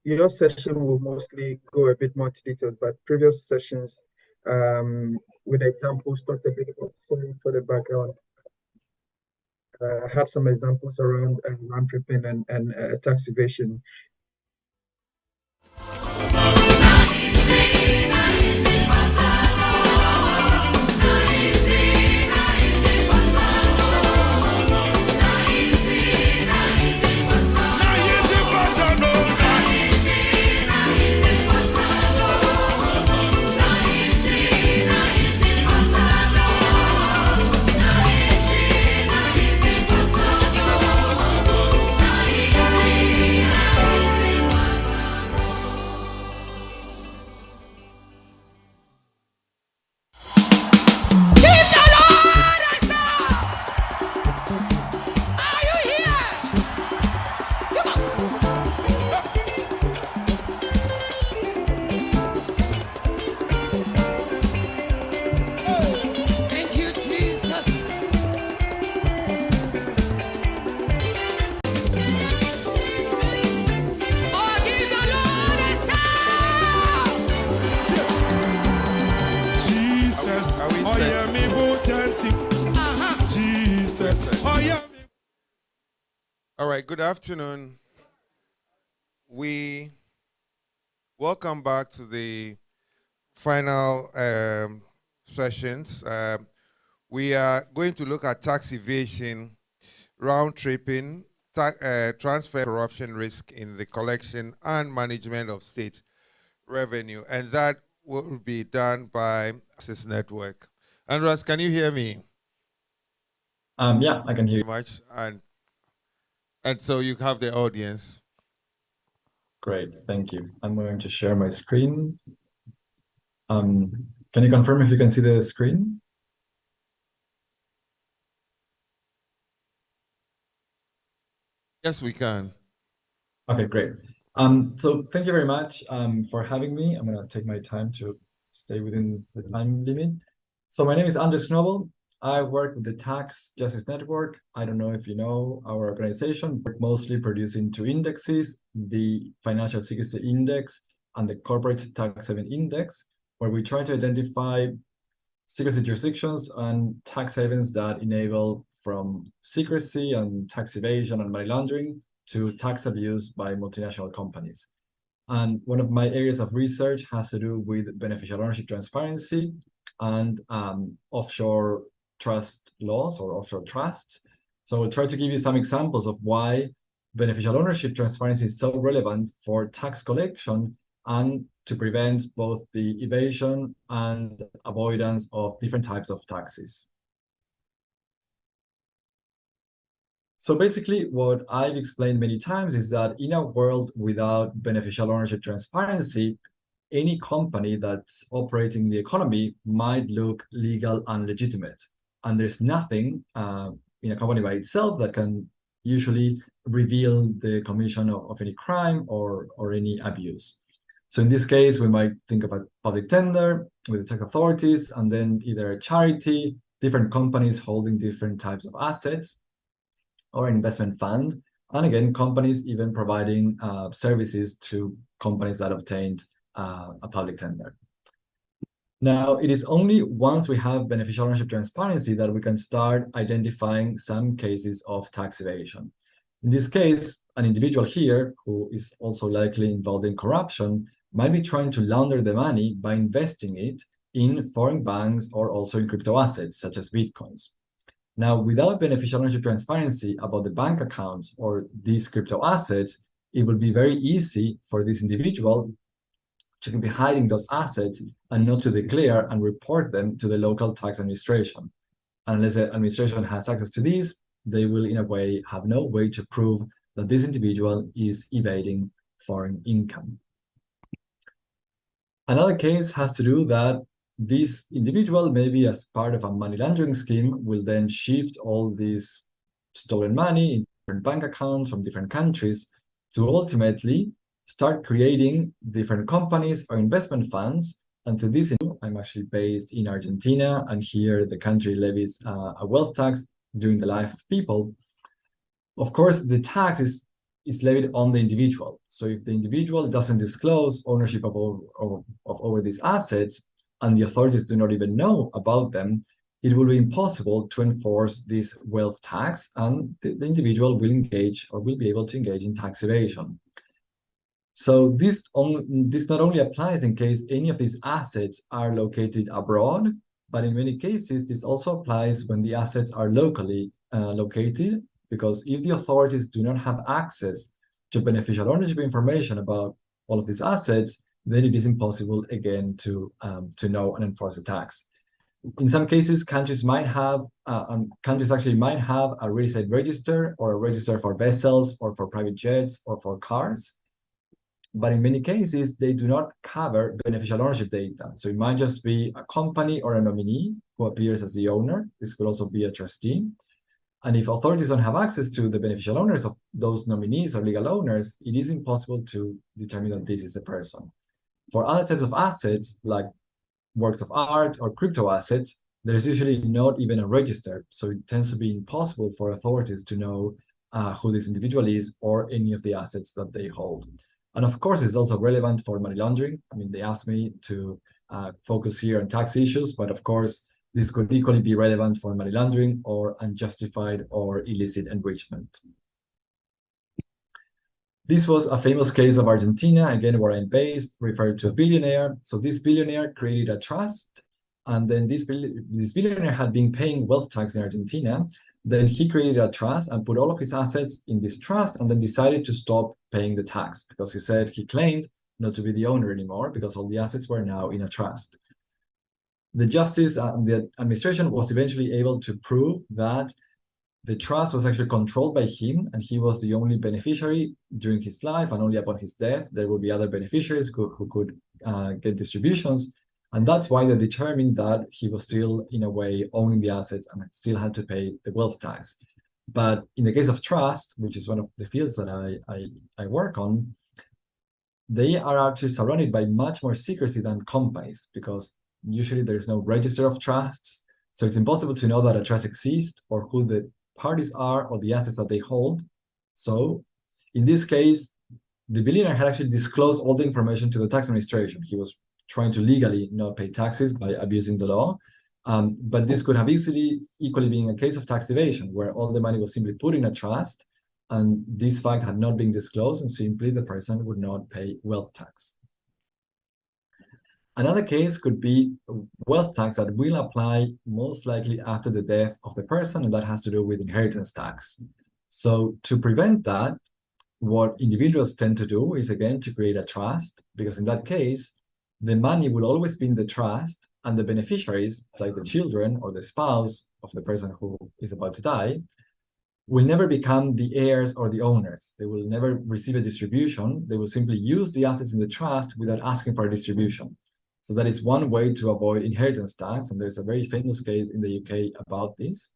your session will mostly go a bit more to detail, but previous sessions with examples talked a bit about, sorry for the background, had some examples around round tripping and tax evasion. All right, good afternoon. We welcome back to the final sessions. We are going to look at tax evasion, round tripping, transfer corruption risk in the collection and management of state revenue, and that will be done by Access Network. Andras, can you hear me? Yeah, I can hear you. Much and so you have the audience. Great, thank you. I'm going to share my screen. Can you confirm if you can see the screen? Yes, we can. Okay, great. So thank you very much for having me. I'm going to take my time to stay within the time limit. So my name is Anders Knobel. I work with the Tax Justice Network. I don't know if you know our organization, but mostly producing two indexes, the Financial Secrecy Index and the Corporate Tax Haven Index, where we try to identify secrecy jurisdictions and tax havens that enable from secrecy and tax evasion and money laundering to tax abuse by multinational companies. And one of my areas of research has to do with beneficial ownership transparency and offshore trust laws or offshore trusts. So we'll try to give you some examples of why beneficial ownership transparency is so relevant for tax collection and to prevent both the evasion and avoidance of different types of taxes. So basically, what I've explained many times is that in a world without beneficial ownership transparency, any company that's operating the economy might look legal and legitimate. And there's nothing in a company by itself that can usually reveal the commission of any crime or any abuse. So in this case, we might think about public tender with the tax authorities, and then either a charity, different companies holding different types of assets, or an investment fund. And again, companies even providing services to companies that obtained a public tender. Now, it is only once we have beneficial ownership transparency that we can start identifying some cases of tax evasion. In this case, an individual here, who is also likely involved in corruption, might be trying to launder the money by investing it in foreign banks or also in crypto assets, such as Bitcoins. Now, without beneficial ownership transparency about the bank accounts or these crypto assets, it will be very easy for this individual to be hiding those assets and not to declare and report them to the local tax administration. Unless the administration has access to these, they will in a way have no way to prove that this individual is evading foreign income. Another case has to do that this individual, maybe as part of a money laundering scheme, will then shift all this stolen money in different bank accounts from different countries to ultimately start creating different companies or investment funds. And to this, I'm actually based in Argentina, and here the country levies a wealth tax during the life of people. Of course, the tax is is levied on the individual. So if the individual doesn't disclose ownership of over these assets, and the authorities do not even know about them, it will be impossible to enforce this wealth tax, and the individual will engage or will be able to engage in tax evasion. So this not only applies in case any of these assets are located abroad, but in many cases, this also applies when the assets are locally located, because if the authorities do not have access to beneficial ownership information about all of these assets, then it is impossible again to know and enforce the tax. In some cases, countries actually might have a real estate register or a register for vessels or for private jets or for cars. But in many cases, they do not cover beneficial ownership data. So it might just be a company or a nominee who appears as the owner. This could also be a trustee. And if authorities don't have access to the beneficial owners of those nominees or legal owners, it is impossible to determine that this is the person. For other types of assets, like works of art or crypto assets, there's usually not even a register. So it tends to be impossible for authorities to know who this individual is or any of the assets that they hold. And of course, it's also relevant for money laundering. I mean, they asked me to focus here on tax issues, but of course, this could equally be relevant for money laundering or unjustified or illicit enrichment. This was a famous case of Argentina, again, where I'm based, referred to a billionaire. So this billionaire created a trust, and then this billionaire had been paying wealth tax in Argentina. Then he created a trust and put all of his assets in this trust, and then decided to stop paying the tax because he claimed not to be the owner anymore because all the assets were now in a trust. The justice and the administration was eventually able to prove that the trust was actually controlled by him, and he was the only beneficiary during his life, and only upon his death there would be other beneficiaries who could get distributions. And that's why they determined that he was still, in a way, owning the assets and still had to pay the wealth tax. But in the case of trust, which is one of the fields that I work on, they are actually surrounded by much more secrecy than companies, because usually there's no register of trusts. So it's impossible to know that a trust exists or who the parties are or the assets that they hold. So in this case, the billionaire had actually disclosed all the information to the tax administration. He was trying to legally not pay taxes by abusing the law. But this could have equally been a case of tax evasion, where all the money was simply put in a trust, and this fact had not been disclosed, and simply the person would not pay wealth tax. Another case could be wealth tax that will apply most likely after the death of the person, and that has to do with inheritance tax. So to prevent that, what individuals tend to do is, again, to create a trust, because in that case, the money will always be in the trust, and the beneficiaries, like the children or the spouse of the person who is about to die, will never become the heirs or the owners. They will never receive a distribution. They will simply use the assets in the trust without asking for a distribution. So that is one way to avoid inheritance tax, and there's a very famous case in the UK about this.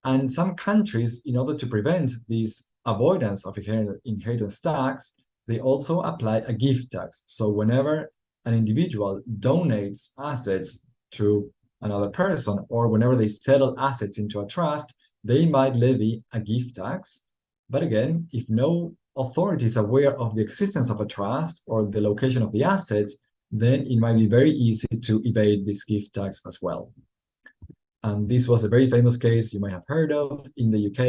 And some countries, in order to prevent this avoidance of inheritance tax, they also apply a gift tax. So whenever an individual donates assets to another person, or whenever they settle assets into a trust, they might levy a gift tax. But again, if no authority is aware of the existence of a trust or the location of the assets, then it might be very easy to evade this gift tax as well. And this was a very famous case you might have heard of in the UK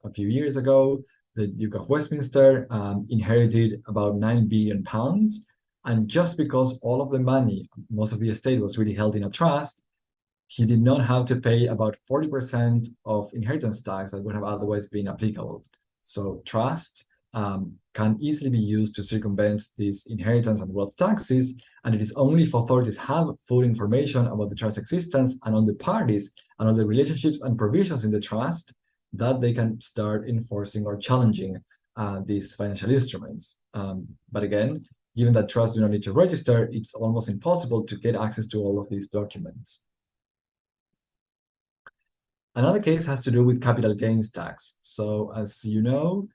a few years ago. The Duke of Westminster inherited about £9 billion. And just because all of the money, most of the estate was really held in a trust, he did not have to pay about 40% of inheritance tax that would have otherwise been applicable. So trust can easily be used to circumvent these inheritance and wealth taxes, and it is only if authorities have full information about the trust existence and on the parties and on the relationships and provisions in the trust that they can start enforcing or challenging these financial instruments. But again, given that trusts do not need to register, it's almost impossible to get access to all of these documents. Another case has to do with capital gains tax. So as you know,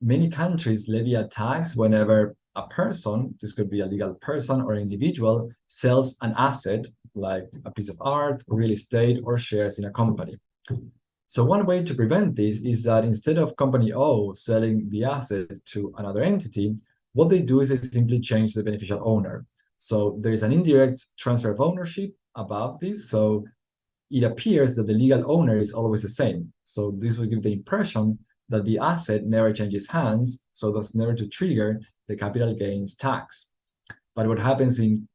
many countries levy a tax whenever a person, this could be a legal person or individual, sells an asset like a piece of art, real estate, or shares in a company. So one way to prevent this is that instead of company O selling the asset to another entity, what they do is they simply change the beneficial owner. So there is an indirect transfer of ownership above this. So it appears that the legal owner is always the same. So this will give the impression that the asset never changes hands, so that's never to trigger the capital gains tax. But what happens in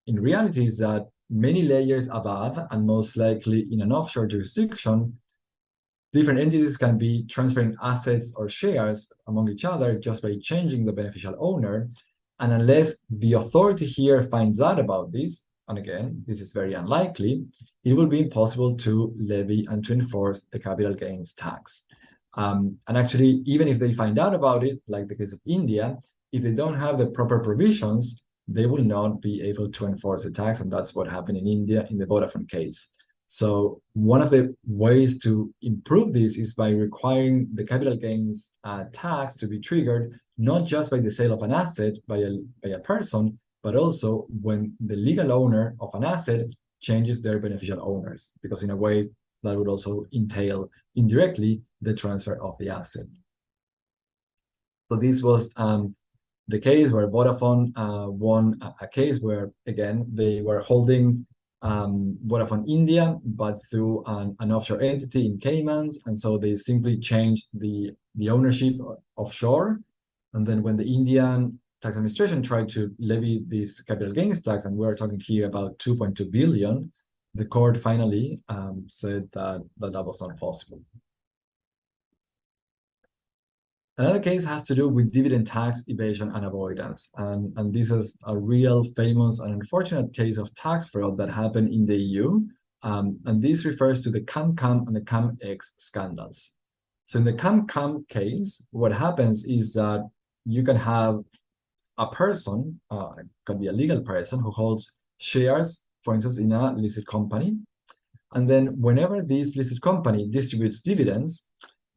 reality is that many layers above, and most likely in an offshore jurisdiction, different entities can be transferring assets or shares among each other just by changing the beneficial owner. And unless the authority here finds out about this, and again, this is very unlikely, it will be impossible to levy and to enforce the capital gains tax. And actually, even if they find out about it, like the case of India, if they don't have the proper provisions, they will not be able to enforce the tax. And that's what happened in India in the Vodafone case. So one of the ways to improve this is by requiring the capital gains tax to be triggered, not just by the sale of an asset by a person, but also when the legal owner of an asset changes their beneficial owners, because in a way that would also entail indirectly the transfer of the asset. So this was the case where Vodafone won a case where, again, they were holding Vodafone India, but through an offshore entity in Caymans, and so they simply changed the ownership offshore. And then when the Indian tax administration tried to levy this capital gains tax, and we're talking here about 2.2 billion, the court finally said that was not possible. Another case has to do with dividend tax evasion and avoidance. And this is a real famous and unfortunate case of tax fraud that happened in the EU. And this refers to the CAM-CAM and the CAM-X scandals. So in the CAM-CAM case, what happens is that you can have a person, it could be a legal person, who holds shares, for instance, in a listed company. And then whenever this listed company distributes dividends,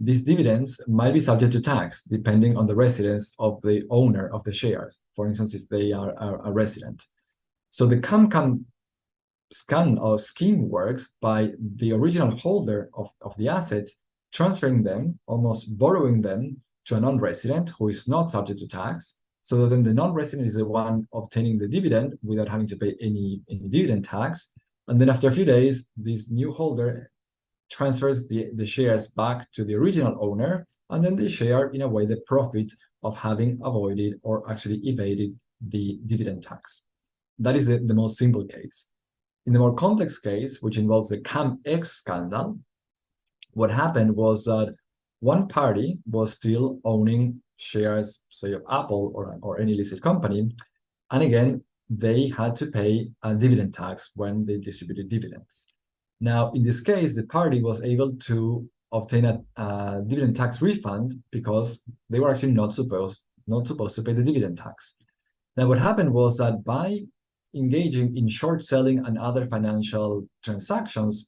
these dividends might be subject to tax depending on the residence of the owner of the shares, for instance, if they are a resident. So the CAM-CAM scheme works by the original holder of the assets transferring them, almost borrowing them to a non-resident who is not subject to tax, so that then the non-resident is the one obtaining the dividend without having to pay any dividend tax. And then after a few days, this new holder transfers the shares back to the original owner, and then they share, in a way, the profit of having avoided or actually evaded the dividend tax. That is the most simple case. In the more complex case, which involves the CAM-X scandal, what happened was that one party was still owning shares, say, of Apple or any listed company, and again, they had to pay a dividend tax when they distributed dividends. Now, in this case, the party was able to obtain a dividend tax refund because they were actually not supposed to pay the dividend tax. Now, what happened was that by engaging in short selling and other financial transactions,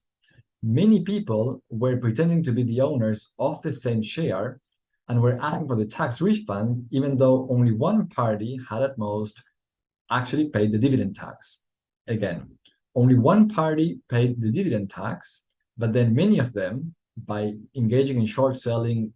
many people were pretending to be the owners of the same share and were asking for the tax refund, even though only one party had at most actually paid the dividend tax. Again, only one party paid the dividend tax, but then many of them, by engaging in short selling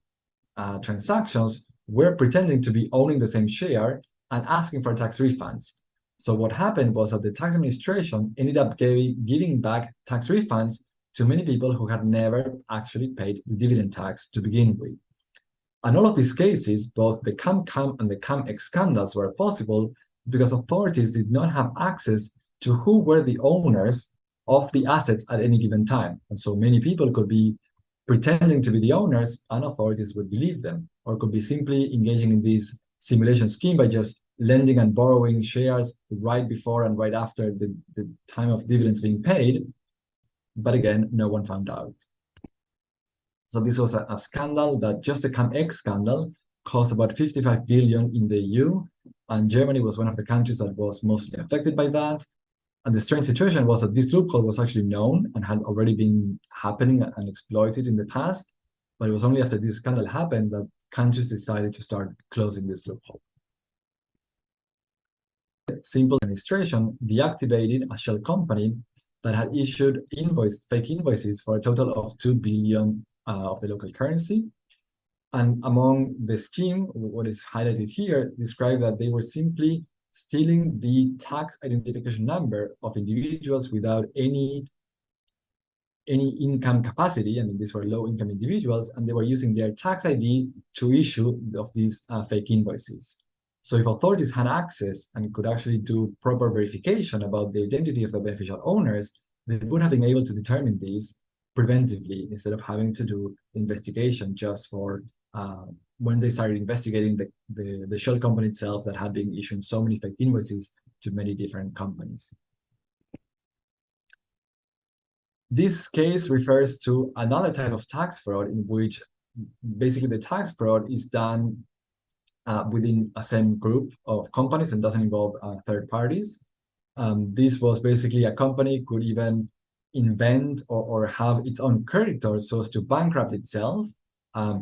transactions, were pretending to be owning the same share and asking for tax refunds. So what happened was that the tax administration ended up giving back tax refunds to many people who had never actually paid the dividend tax to begin with. And all of these cases, both the CAM-CAM and the CAM-X scandals, were possible because authorities did not have access to who were the owners of the assets at any given time. And so many people could be pretending to be the owners and authorities would believe them, or could be simply engaging in this simulation scheme by just lending and borrowing shares right before and right after the time of dividends being paid. But again, no one found out. So this was a scandal that just the CAM-X scandal cost about 55 billion in the EU, and Germany was one of the countries that was mostly affected by that. And the strange situation was that this loophole was actually known and had already been happening and exploited in the past, but it was only after this scandal happened that countries decided to start closing this loophole. Simple administration deactivated a shell company that had issued fake invoices for a total of 2 billion of the local currency. And among the scheme, what is highlighted here, describe that they were simply stealing the tax identification number of individuals without any income capacity. I mean, these were low-income individuals, and they were using their tax ID to issue of these fake invoices. So if authorities had access and could actually do proper verification about the identity of the beneficial owners, they would have been able to determine these preventively instead of having to do the investigation just for when they started investigating the shell company itself that had been issuing so many fake invoices to many different companies. This case refers to another type of tax fraud in which basically the tax fraud is done within a same group of companies and doesn't involve third parties. This was basically a company could even invent or have its own creditors so as to bankrupt itself,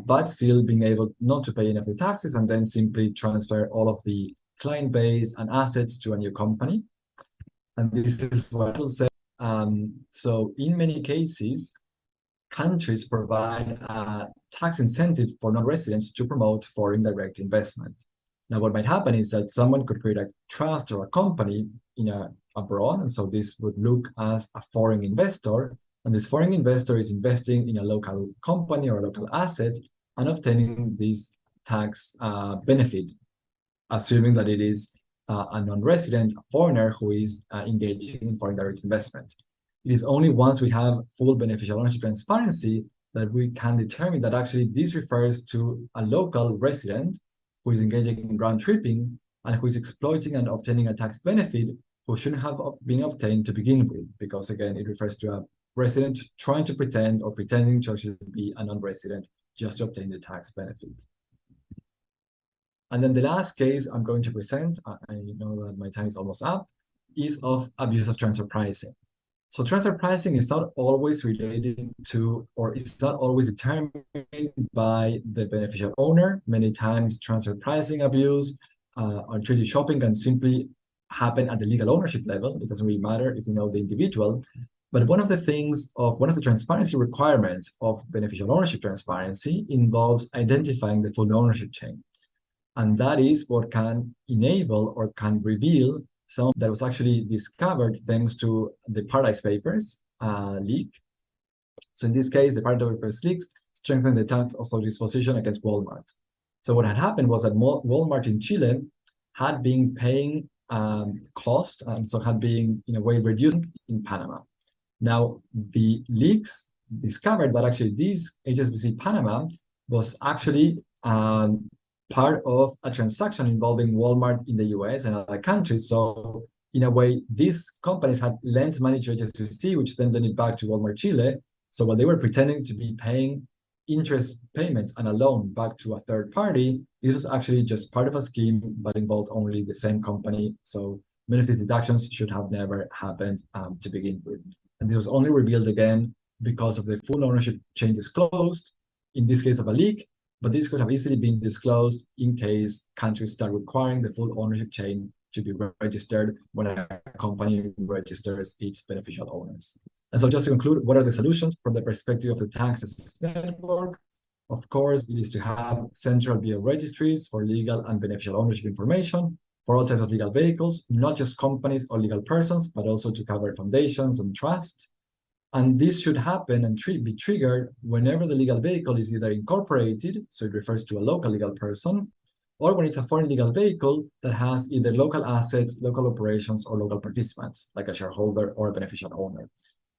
but still being able not to pay any of the taxes and then simply transfer all of the client base and assets to a new company. And this is what I'll say. So in many cases, countries provide a tax incentive for non-residents to promote foreign direct investment. Now, what might happen is that someone could create a trust or a company abroad, and so this would look as a foreign investor, and this foreign investor is investing in a local company or a local asset and obtaining this tax benefit, assuming that it is a non-resident, a foreigner who is engaging in foreign direct investment. It is only once we have full beneficial ownership transparency that we can determine that actually this refers to a local resident who is engaging in round tripping and who is exploiting and obtaining a tax benefit who shouldn't have been obtained to begin with, because again, it refers to a resident trying to pretend or pretending to actually be a non-resident just to obtain the tax benefit. And then the last case I'm going to present, I know that my time is almost up, is of abuse of transfer pricing. So transfer pricing is not always related to, or it's not always determined by the beneficial owner. Many times transfer pricing abuse or treaty shopping can simply happen at the legal ownership level. It doesn't really matter if you know the individual. But one of the transparency requirements of beneficial ownership transparency involves identifying the full ownership chain. And that is what can enable or can reveal some that was actually discovered thanks to the Paradise Papers leak. So in this case, the Paradise Papers leaks strengthened the tax authority's position against Walmart. So what had happened was that Walmart in Chile had been paying cost and so had been in a way reducing in Panama. Now the leaks discovered that actually this HSBC Panama was actually part of a transaction involving Walmart in the US and other countries. So in a way, these companies had lent money to HSBC, which then lent it back to Walmart Chile. So while they were pretending to be paying interest payments and a loan back to a third party, this was actually just part of a scheme, but involved only the same company. So many of these deductions should have never happened to begin with. And this was only revealed again because of the full ownership chain disclosed, in this case of a leak, but this could have easily been disclosed in case countries start requiring the full ownership chain to be registered when a company registers its beneficial owners. And so just to conclude, what are the solutions from the perspective of the tax assistance network? Of course, it is to have central BO registries for legal and beneficial ownership information for all types of legal vehicles, not just companies or legal persons, but also to cover foundations and trusts. And this should happen and be triggered whenever the legal vehicle is either incorporated, so it refers to a local legal person, or when it's a foreign legal vehicle that has either local assets, local operations, or local participants, like a shareholder or a beneficial owner.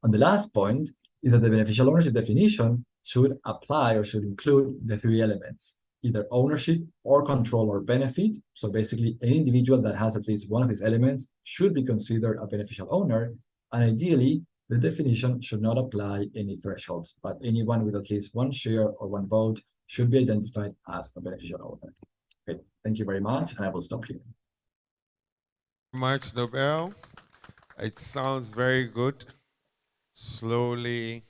And the last point is that the beneficial ownership definition should apply or should include the three elements, either ownership or control or benefit. So basically, any individual that has at least one of these elements should be considered a beneficial owner, and ideally, the definition should not apply any thresholds, but anyone with at least one share or one vote should be identified as a beneficial owner. Okay, thank you very much, and I will stop here. Much, Nobel. It sounds very good. Slowly,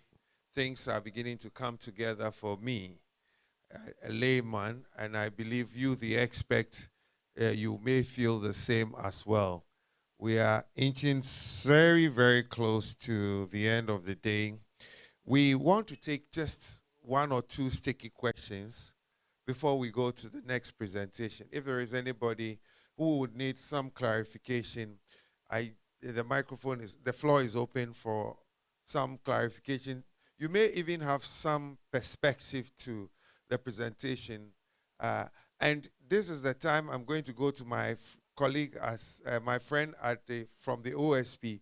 things are beginning to come together for me, a layman, and I believe you, the expert, you may feel the same as well. We are inching very, very close to the end of the day. We want to take just one or two sticky questions before we go to the next presentation. If there is anybody who would need some clarification, the floor is open for some clarification. You may even have some perspective to the presentation. And this is the time I'm going to go to my colleague, my friend from the OSP,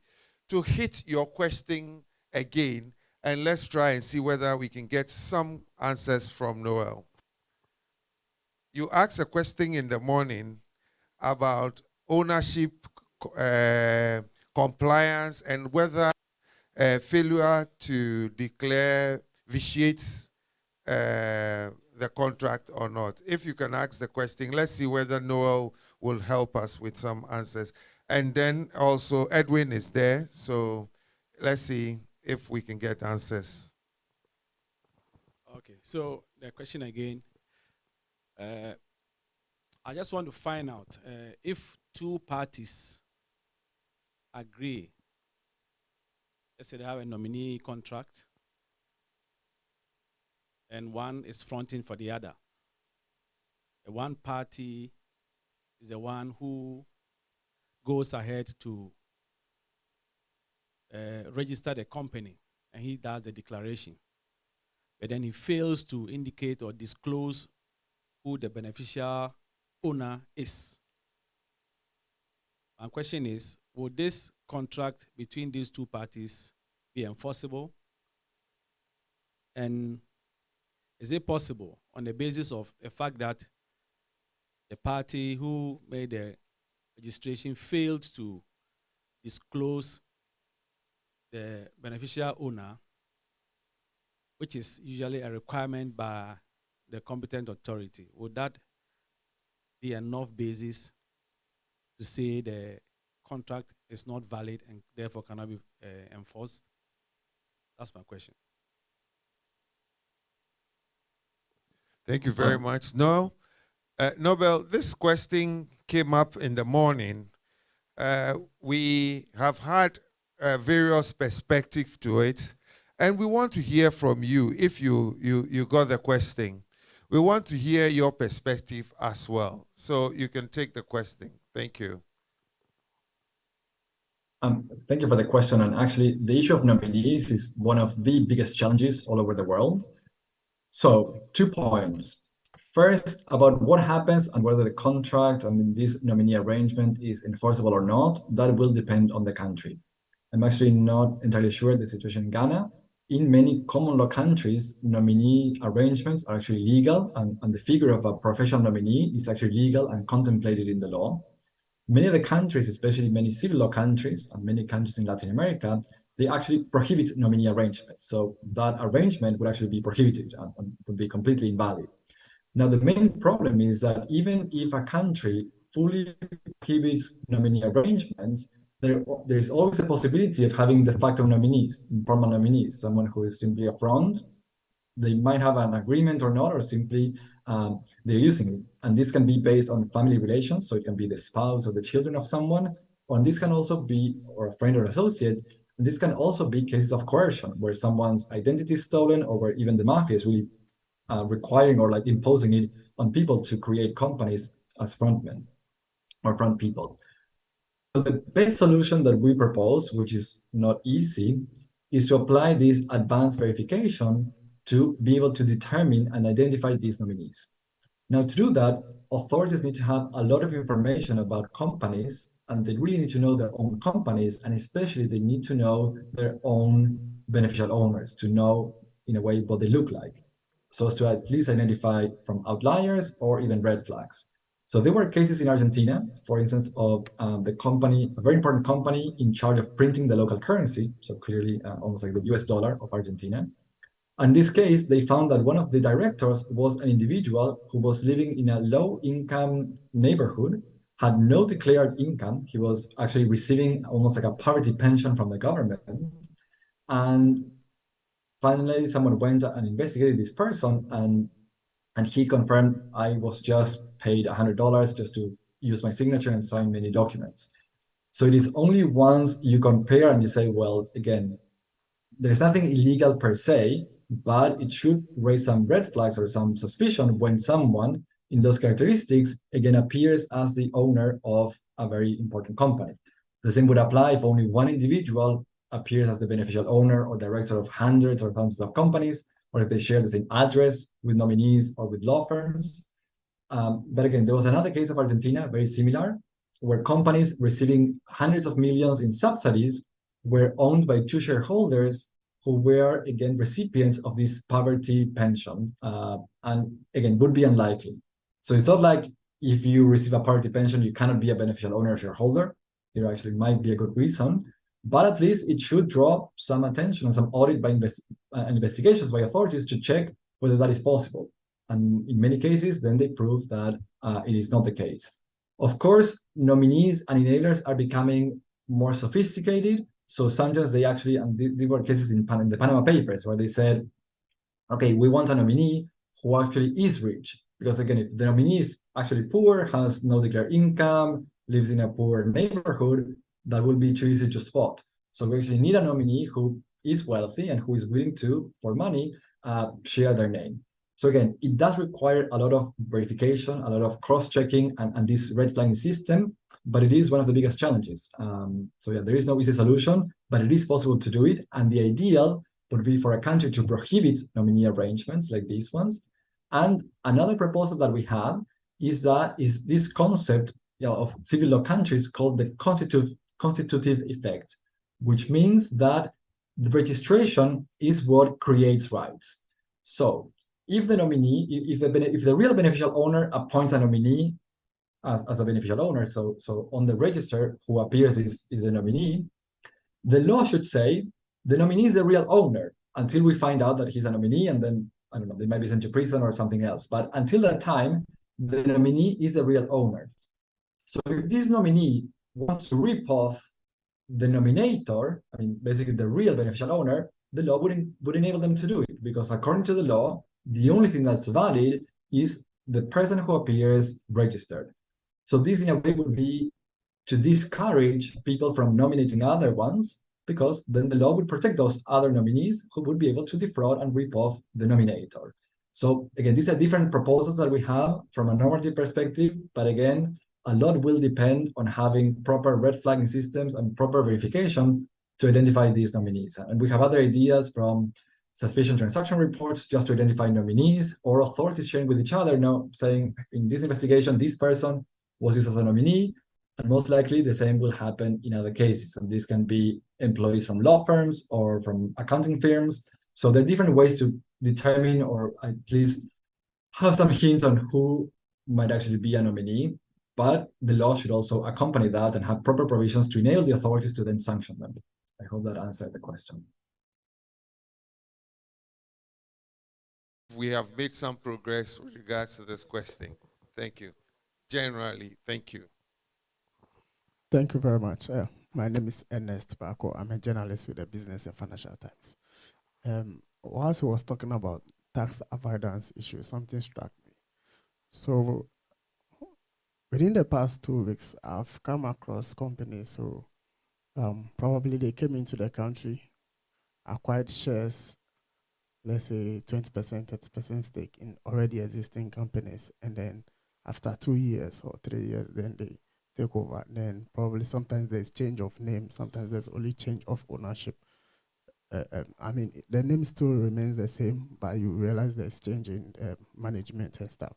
to hit your question again, and let's try and see whether we can get some answers from Noel. You asked a question in the morning about ownership, compliance, and whether failure to declare vitiates the contract or not. If you can ask the question, let's see whether Noel will help us with some answers. And then also Edwin is there, so let's see if we can get answers. Okay, so the question again, I just want to find out if two parties agree, let's say they have a nominee contract, and one is fronting for the other. The one party is the one who goes ahead to register the company, and he does the declaration. But then he fails to indicate or disclose who the beneficial owner is. My question is, would this contract between these two parties be enforceable? And is it possible, on the basis of the fact that the party who made the registration failed to disclose the beneficial owner, which is usually a requirement by the competent authority, would that be enough basis to say the contract is not valid and therefore cannot be enforced? That's my question. Thank you very much. No, Nobel, this question came up in the morning. We have had various perspectives to it, and we want to hear from you. If you got the question, we want to hear your perspective as well. So you can take the question. Thank you. Thank you for the question. And actually, the issue of nominees is one of the biggest challenges all over the world. So 2 points. First, about what happens and whether the contract, this nominee arrangement is enforceable or not, that will depend on the country. I'm actually not entirely sure the situation in Ghana. In many common law countries, nominee arrangements are actually legal, and the figure of a professional nominee is actually legal and contemplated in the law. Many of the countries, especially many civil law countries and many countries in Latin America, they actually prohibit nominee arrangements. So that arrangement would actually be prohibited and would be completely invalid. Now, the main problem is that even if a country fully prohibits nominee arrangements, there is always a possibility of having de facto nominees, informal nominees, someone who is simply a front. They might have an agreement or not, or simply they're using it. And this can be based on family relations, so it can be the spouse or the children of someone, or this can also be, or a friend or associate, and this can also be cases of coercion, where someone's identity is stolen, or where even the mafia is really requiring or like imposing it on people to create companies as frontmen or front people. So the best solution that we propose, which is not easy, is to apply this advanced verification to be able to determine and identify these nominees. Now, to do that, authorities need to have a lot of information about companies, and they really need to know their own companies, and especially they need to know their own beneficial owners, to know in a way what they look like, so as to at least identify from outliers or even red flags. So there were cases in Argentina, for instance, of the company, a very important company in charge of printing the local currency, so clearly almost like the US dollar of Argentina. In this case, they found that one of the directors was an individual who was living in a low-income neighborhood, had no declared income. He was actually receiving almost like a poverty pension from the government. And finally, someone went and investigated this person, and he confirmed, I was just paid $100 just to use my signature and sign many documents. So it is only once you compare and you say, well, again, there's nothing illegal per se, but it should raise some red flags or some suspicion when someone in those characteristics, again, appears as the owner of a very important company. The same would apply if only one individual appears as the beneficial owner or director of hundreds or thousands of companies, or if they share the same address with nominees or with law firms. But again, there was another case of Argentina, very similar, where companies receiving hundreds of millions in subsidies were owned by two shareholders who were, again, recipients of this poverty pension, and again, would be unlikely. So it's not like if you receive a poverty pension, you cannot be a beneficial owner or shareholder. There actually might be a good reason, but at least it should draw some attention and some audit by investigations by authorities to check whether that is possible. And in many cases, then they prove that it is not the case. Of course, nominees and enablers are becoming more sophisticated. So sometimes they actually, and there were cases in the Panama Papers where they said, okay, we want a nominee who actually is rich. Because again, if the nominee is actually poor, has no declared income, lives in a poor neighborhood, that will be too easy to spot. So we actually need a nominee who is wealthy and who is willing to, for money, share their name. So again, it does require a lot of verification, a lot of cross-checking, and this red flagging system, but it is one of the biggest challenges. So yeah, there is no easy solution, but it is possible to do it. And the ideal would be for a country to prohibit nominee arrangements like these ones. And another proposal that we have is this concept of civil law countries called the constitutive effect, which means that the registration is what creates rights. So if the nominee, if the real beneficial owner appoints a nominee as a beneficial owner, so on the register who appears is the nominee, the law should say the nominee is the real owner until we find out that he's a nominee, and then, I don't know, they might be sent to prison or something else. But until that time, the nominee is the real owner. So if this nominee wants to rip off the nominator, I mean, basically the real beneficial owner, the law would enable them to do it, because according to the law, the only thing that's valid is the person who appears registered. So this, in a way, would be to discourage people from nominating other ones, because then the law would protect those other nominees who would be able to defraud and rip off the nominator. So again, these are different proposals that we have from a normative perspective, but again, a lot will depend on having proper red flagging systems and proper verification to identify these nominees. And we have other ideas, from suspicion transaction reports just to identify nominees, or authorities sharing with each other, saying in this investigation, this person was used as a nominee, and most likely the same will happen in other cases. And this can be employees from law firms or from accounting firms. So there are different ways to determine, or at least have some hint on who might actually be a nominee. But the law should also accompany that and have proper provisions to enable the authorities to then sanction them. I hope that answered the question. We have made some progress with regards to this question. Thank you. Generally, thank you. Thank you very much. My name is Ernest Bako. I'm a journalist with the Business and Financial Times. Whilst he was talking about tax avoidance issues, something struck me. So within the past 2 weeks, I've come across companies who probably they came into the country, acquired shares, let's say 20%, 30% stake in already existing companies, and then after 2 years or 3 years, then they take over. Then probably sometimes there's change of name, sometimes there's only change of ownership. I mean, the name still remains the same, but you realize there's change in management and stuff.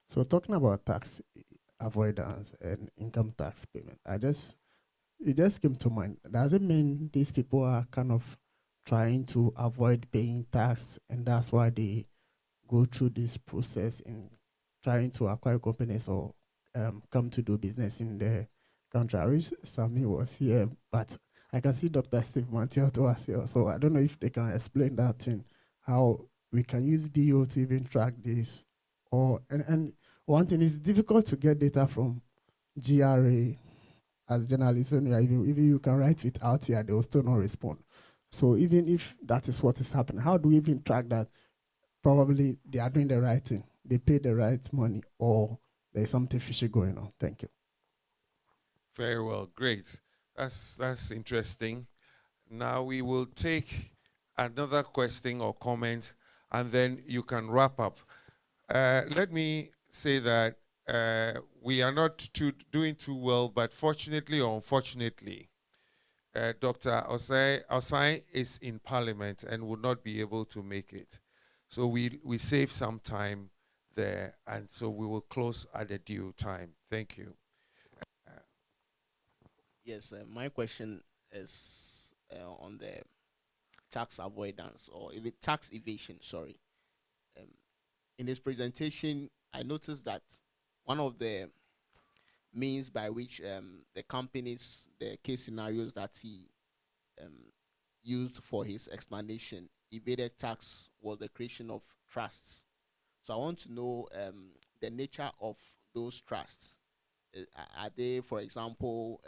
So talking about tax avoidance and income tax payment, it just came to mind. Does it mean these people are kind of trying to avoid paying tax, and that's why they go through this process in trying to acquire companies or come to do business in the country? I wish Sami was here, but I can see Dr. Steve Mantiato was here, so I don't know if they can explain that thing, how we can use BO to even track this. And one thing, is difficult to get data from GRA as journalists. Even you can write it out here, they will still not respond. So even if that is what is happening, how do we even track that probably they are doing the right thing, they pay the right money, or there's something fishy going on? Thank you. Very well, great. That's interesting. Now we will take another question or comment and then you can wrap up. Let me say that we are not doing too well, but fortunately or unfortunately, Dr. Osai is in Parliament and will not be able to make it. So we save some time there, and so we will close at the due time. Thank you. Yes, my question is on the tax avoidance, or even tax evasion, sorry. In this presentation, I noticed that one of the means by which the companies, the case scenarios that he used for his explanation, evaded tax, was the creation of trusts. So I want to know the nature of those trusts. Are they, for example,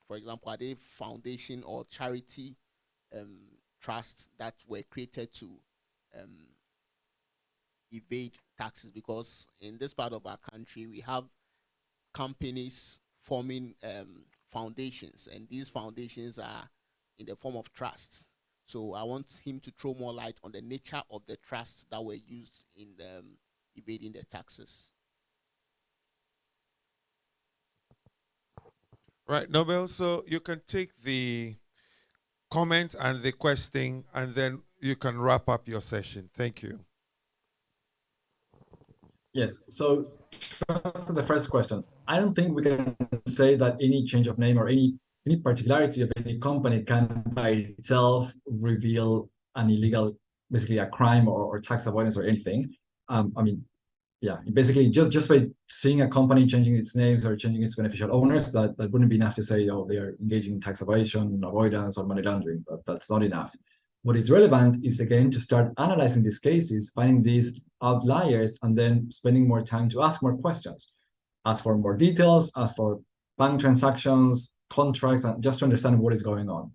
are they foundation or charity trusts that were created to evade taxes? Because in this part of our country, we have companies forming foundations, and these foundations are in the form of trusts. So I want him to throw more light on the nature of the trusts that were used in evading the taxes. Right, Nobel, so you can take the comment and the question, and then you can wrap up your session. Thank you. Yes, so to the first question, I don't think we can say that any change of name or any particularity of any company can by itself reveal an illegal, basically a crime or tax avoidance or anything. I mean, yeah, basically just by seeing a company changing its names or changing its beneficial owners, that wouldn't be enough to say, oh, they are engaging in tax evasion, avoidance, or money laundering. That's not enough. What is relevant is, again, to start analyzing these cases, finding these outliers, and then spending more time to ask more questions. Ask for more details, ask for bank transactions, contracts, and just to understand what is going on.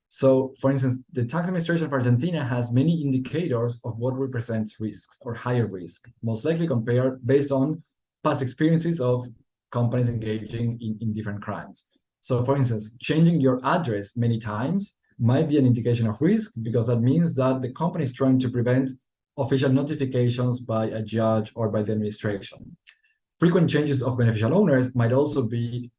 So, for instance, the tax administration of Argentina has many indicators of what represents risks or higher risk, most likely compared based on past experiences of companies engaging in different crimes. So, for instance, changing your address many times might be an indication of risk, because that means that the company is trying to prevent official notifications by a judge or by the administration. Frequent changes of beneficial owners might also be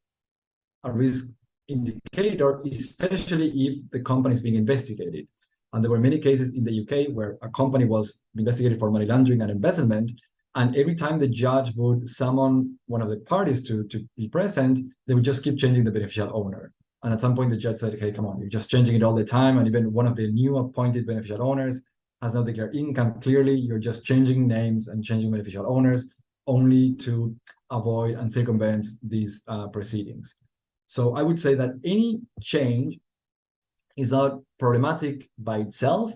a risk indicator, especially if the company is being investigated. And there were many cases in the UK where a company was investigated for money laundering and embezzlement, and every time the judge would summon one of the parties to be present, they would just keep changing the beneficial owner. And at some point, the judge said, okay, come on, you're just changing it all the time. And even one of the new appointed beneficial owners has not declared income. Clearly, you're just changing names and changing beneficial owners only to avoid and circumvent these proceedings. So I would say that any change is not problematic by itself,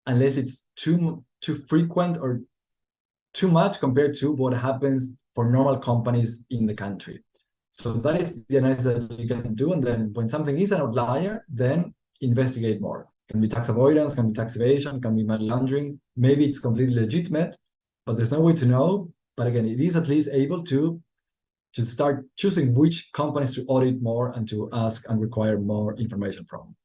unless it's too frequent or too much compared to what happens for normal companies in the country. So that is the analysis that you can do. And then when something is an outlier, then investigate more. It can be tax avoidance, can be tax evasion, can be money laundering. Maybe it's completely legitimate, but there's no way to know. But again, it is at least able to start choosing which companies to audit more and to ask and require more information from.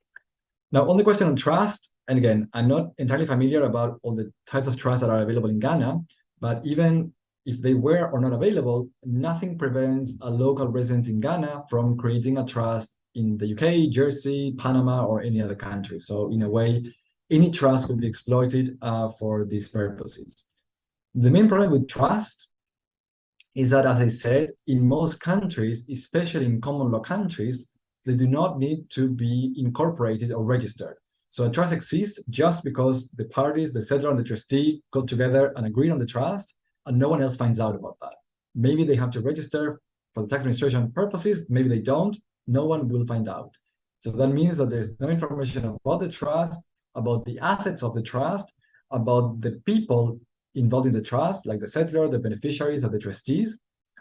Now, on the question on trust, and again, I'm not entirely familiar about all the types of trusts that are available in Ghana, but even if they were or not available, nothing prevents a local resident in Ghana from creating a trust in the UK, Jersey, Panama, or any other country. So in a way, any trust could be exploited for these purposes. The main problem with trust is that, as I said, in most countries, especially in common law countries, they do not need to be incorporated or registered. So a trust exists just because the parties, the settlor and the trustee, got together and agreed on the trust, and no one else finds out about that. Maybe they have to register for the tax administration purposes, maybe they don't, no one will find out. So that means that there's no information about the trust, about the assets of the trust, about the people involved in the trust, like the settlor, the beneficiaries, or the trustees,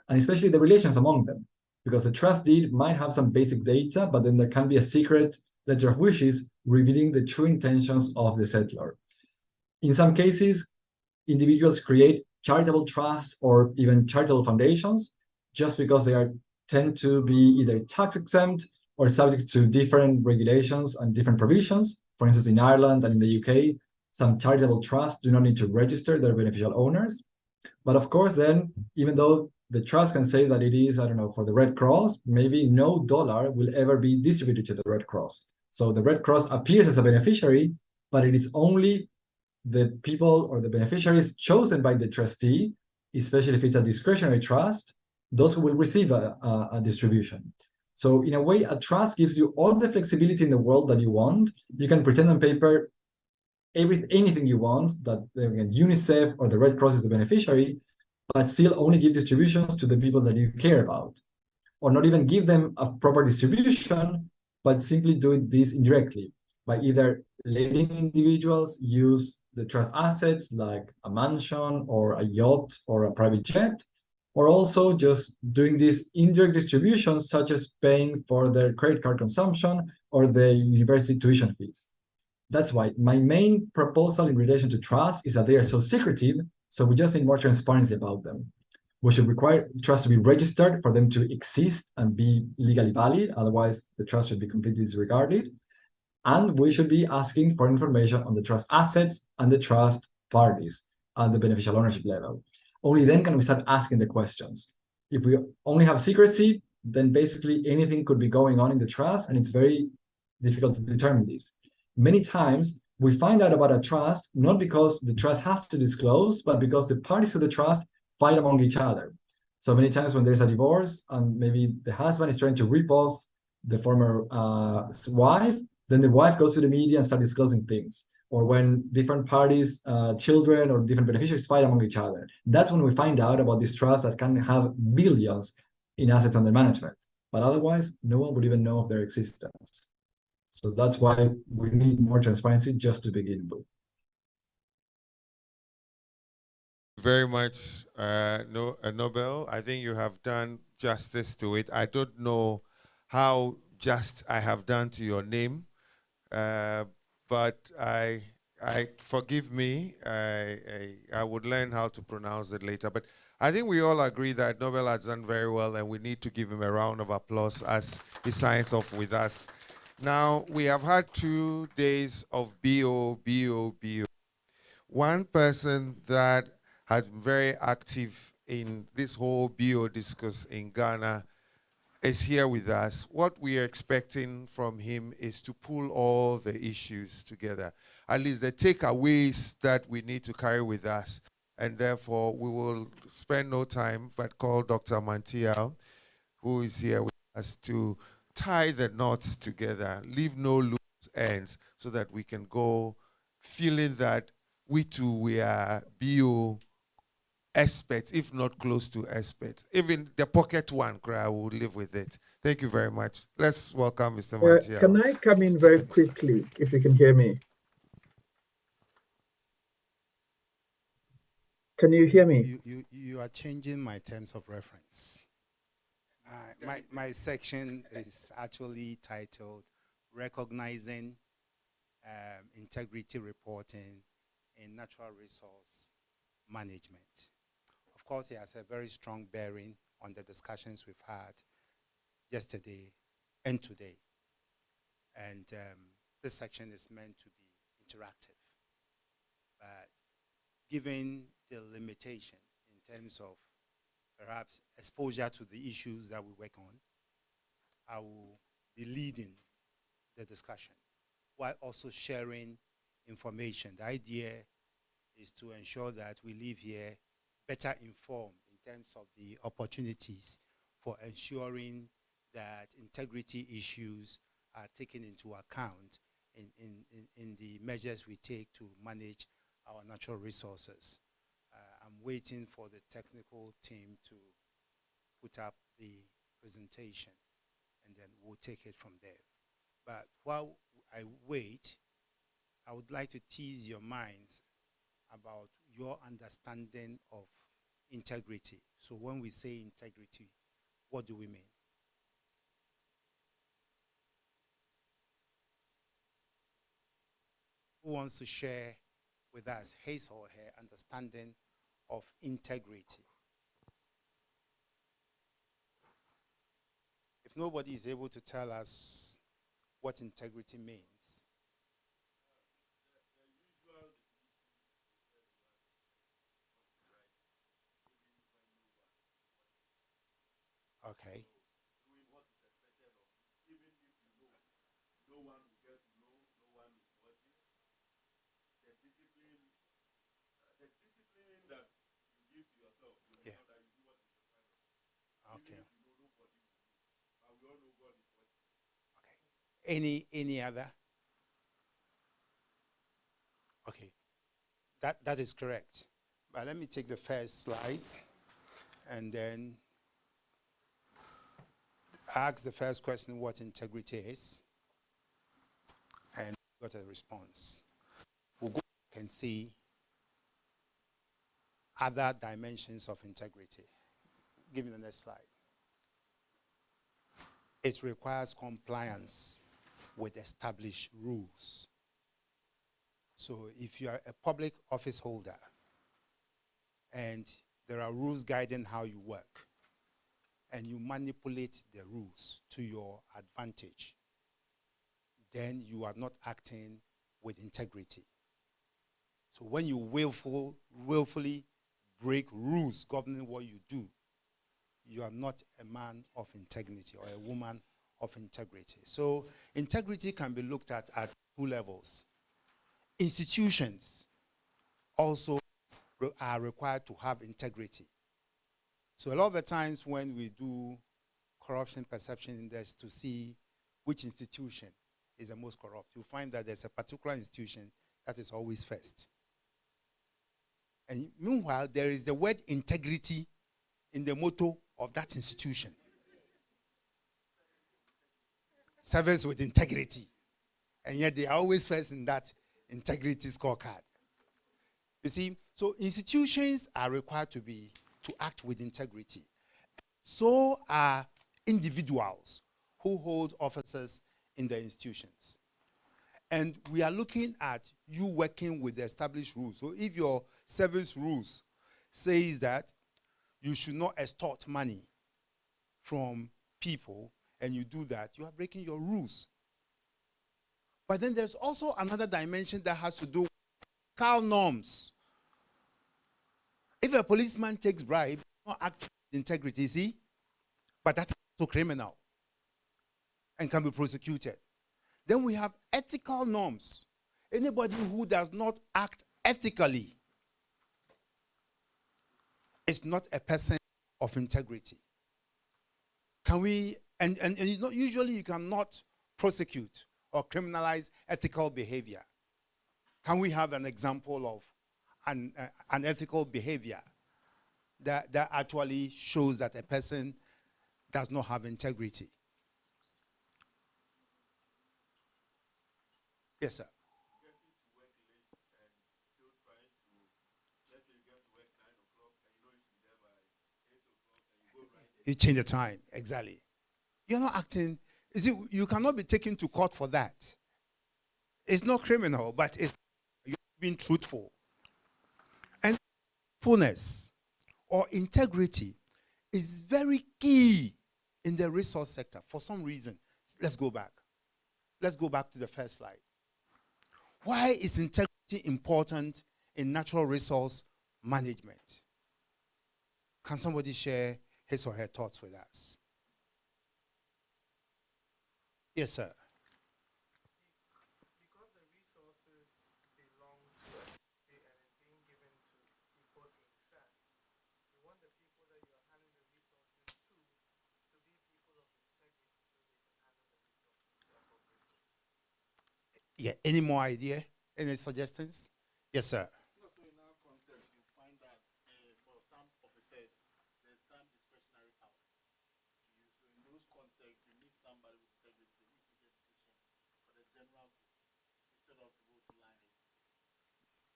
and especially the relations among them. Because the trust deed might have some basic data, but then there can be a secret letter of wishes revealing the true intentions of the settlor. In some cases, individuals create charitable trusts or even charitable foundations just because they tend to be either tax exempt or subject to different regulations and different provisions. For instance, in Ireland and in the UK, Some charitable trusts do not need to register their beneficial owners. But of course, then, even though the trust can say that it is, I don't know, for the Red Cross, maybe no dollar will ever be distributed to the Red Cross. So the Red Cross appears as a beneficiary, but it is only the people or the beneficiaries chosen by the trustee, especially if it's a discretionary trust, those who will receive a distribution. So in a way, a trust gives you all the flexibility in the world that you want. You can pretend on paper anything you want, that UNICEF or the Red Cross is the beneficiary, but still only give distributions to the people that you care about, or not even give them a proper distribution, but simply do this indirectly by either letting individuals use the trust assets like a mansion or a yacht or a private jet, or also just doing these indirect distributions, such as paying for their credit card consumption or the university tuition fees. That's why my main proposal in relation to trust is that they are so secretive, so we just need more transparency about them. We should require trust to be registered for them to exist and be legally valid. Otherwise, the trust should be completely disregarded. And we should be asking for information on the trust assets and the trust parties at the beneficial ownership level. Only then can we start asking the questions. If we only have secrecy, then basically anything could be going on in the trust, and it's very difficult to determine this. Many times, we find out about a trust not because the trust has to disclose, but because the parties to the trust fight among each other. So many times when there's a divorce and maybe the husband is trying to rip off the former wife, then the wife goes to the media and starts disclosing things. Or when different parties, children or different beneficiaries fight among each other. That's when we find out about this trust that can have billions in assets under management. But otherwise, no one would even know of their existence. So that's why we need more transparency just to begin with. Very much, Nobel. I think you have done justice to it. I don't know how just I have done to your name, but I forgive me. I would learn how to pronounce it later. But I think we all agree that Nobel has done very well, and we need to give him a round of applause as he signs off with us. Now, we have had 2 days of BO. One person that has been very active in this whole BO discourse in Ghana is here with us. What we are expecting from him is to pull all the issues together, at least the takeaways that we need to carry with us. And therefore, we will spend no time but call Dr. Mantial, who is here with us, to tie the knots together, leave no loose ends, so that we can go feeling that we too, we are BO experts, if not close to experts. Even the pocket one, I will live with it. Thank you very much. Let's welcome Mr. Mantial. Can I come in very quickly, if you can hear me? Can you hear me? You are changing my terms of reference. My section is actually titled Recognizing Integrity Reporting in Natural Resource Management. Of course, it has a very strong bearing on the discussions we've had yesterday and today. And this section is meant to be interactive. But given the limitation in terms of perhaps exposure to the issues that we work on, I will be leading the discussion while also sharing information. The idea is to ensure that we leave here better informed in terms of the opportunities for ensuring that integrity issues are taken into account in the measures we take to manage our natural resources. I'm waiting for the technical team to put up the presentation, and then we'll take it from there. But while I wait, I would like to tease your minds about your understanding of integrity. So when we say integrity, what do we mean? Who wants to share with us his or her understanding of integrity? If nobody is able to tell us what integrity means. Okay. Yeah. Okay. Okay. Any other? Okay. That is correct. But let me take the first slide and then ask the first question what integrity is, and got a response. We'll go back and see other dimensions of integrity. Give me the next slide. It requires compliance with established rules. So if you are a public office holder and there are rules guiding how you work, and you manipulate the rules to your advantage, then you are not acting with integrity. So when you willfully break rules governing what you do, you are not a man of integrity or a woman of integrity. So integrity can be looked at two levels. Institutions also are required to have integrity. So a lot of the times when we do corruption perception index to see which institution is the most corrupt, you find that there's a particular institution that is always first. And meanwhile, there is the word integrity in the motto of that institution. Service with integrity. And yet they are always first in that integrity scorecard. You see, so institutions are required to act with integrity. So are individuals who hold offices in the institutions. And we are looking at you working with the established rules. So if your service rules says that you should not extort money from people, and you do that, you are breaking your rules. But then there's also another dimension that has to do with ethical norms. If a policeman takes bribe, not act with integrity, see? But that's also criminal and can be prosecuted. Then we have ethical norms. Anybody who does not act ethically is not a person of integrity. Can we, and you know, usually you cannot prosecute or criminalize ethical behavior. Can we have an example of an ethical behavior that actually shows that a person does not have integrity? Yes, sir. You change the time, exactly. You're not acting, you cannot be taken to court for that. It's not criminal, but you're being truthful. And fullness or integrity is very key in the resource sector for some reason. Let's go back. Let's go back to the first slide. Why is integrity important in natural resource management? Can somebody share his or her thoughts with us? Yes, sir. Because the resources belong to a country and is being given to people in trust, you want the people that you are handing the resources to be people of integrity so they can handle the resources appropriately. Yeah, any more idea? Any suggestions? Yes, sir. So in our context, you find that for some officers, there's some discretionary power to use. So in those contexts, you need somebody with integrity who take a decision for the general good instead of to go to line.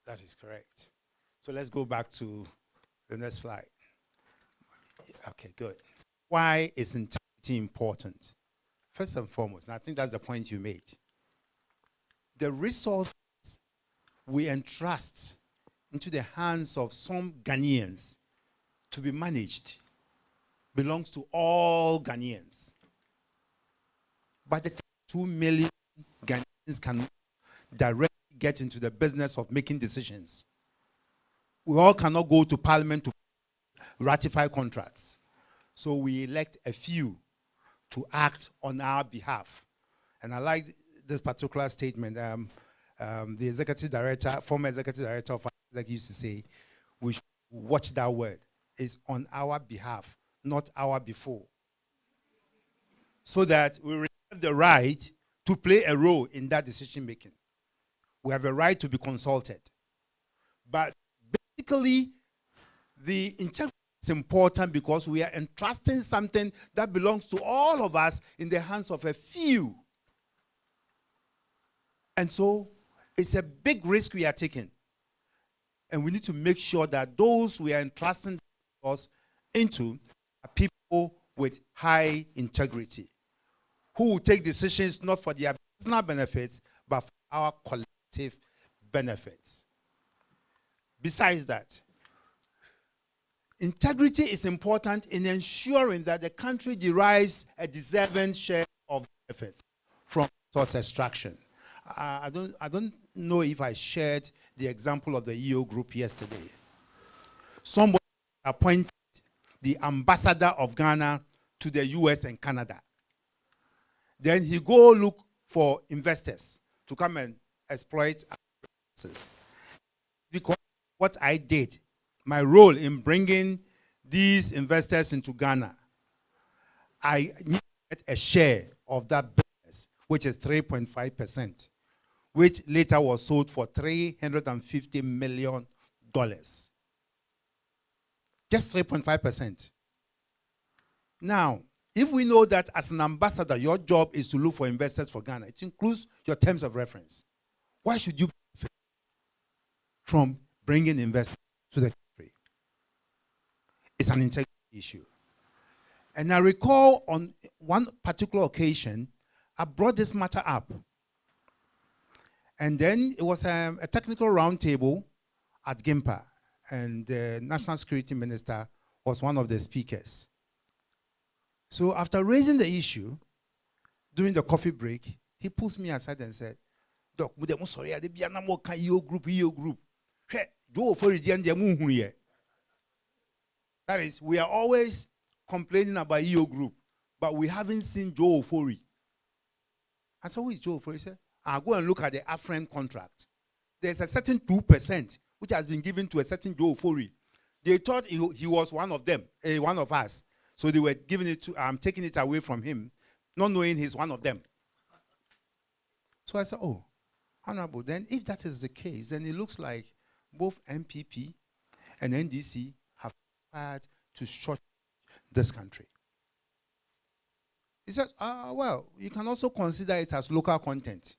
That is correct. So let's go back to the next slide. Okay, good. Why is integrity important? First and foremost, and I think that's the point you made. The resources we entrust into the hands of some Ghanaians to be managed belongs to all Ghanaians. But the 2 million Ghanaians can directly get into the business of making decisions. We all cannot go to parliament to ratify contracts. So we elect a few to act on our behalf. And I like this particular statement. The executive director, former executive director of like used to say, we should watch that word. It's on our behalf, not our before. So that we have the right to play a role in that decision making. We have a right to be consulted. But basically, the integrity is important because we are entrusting something that belongs to all of us in the hands of a few. And so it's a big risk we are taking. And we need to make sure that those we are entrusting us into are people with high integrity, who will take decisions not for their personal benefits, but for our collective benefits. Besides that, integrity is important in ensuring that the country derives a deserving share of benefits from resource extraction. I don't know if I shared the example of the EO group yesterday. Somebody appointed the ambassador of Ghana to the US and Canada. Then he go look for investors to come and exploit our resources. Because what I did, my role in bringing these investors into Ghana, I needed a share of that business, which is 3.5%, which later was sold for $350 million. Just 3.5%. Now, if we know that as an ambassador, your job is to look for investors for Ghana, it includes your terms of reference. Why should you benefit from bringing investors to the country? It's an integrity issue. And I recall on one particular occasion, I brought this matter up. And then it was a technical roundtable at GIMPA, and the National Security Minister was one of the speakers. So after raising the issue, during the coffee break, he pulls me aside and said, Doc, sorry, I did EO group. That is, we are always complaining about EO group, but we haven't seen Joe Ofori. I said, who is Joe Ofori? He said, I'll go and look at the AFREN contract. There's a certain 2% which has been given to a certain Joe Ofori. They thought he was one of them, one of us. So they were giving it to, taking it away from him, not knowing he's one of them. So I said, oh, Honorable, then if that is the case, then it looks like both MPP and NDC have had to short this country. He said, well, you can also consider it as local content.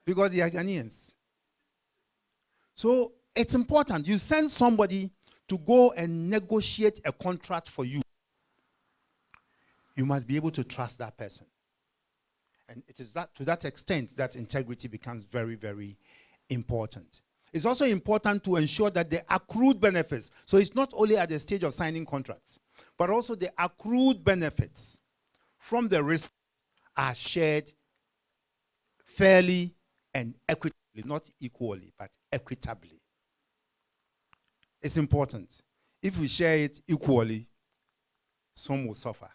Because they are Ghanaians. So it's important. You send somebody to go and negotiate a contract for you. You must be able to trust that person. And it is that, to that extent that integrity becomes very, very important. It's also important to ensure that the accrued benefits, so it's not only at the stage of signing contracts, but also the accrued benefits from the risk are shared fairly and equitably, not equally, but equitably. It's important. If we share it equally, some will suffer.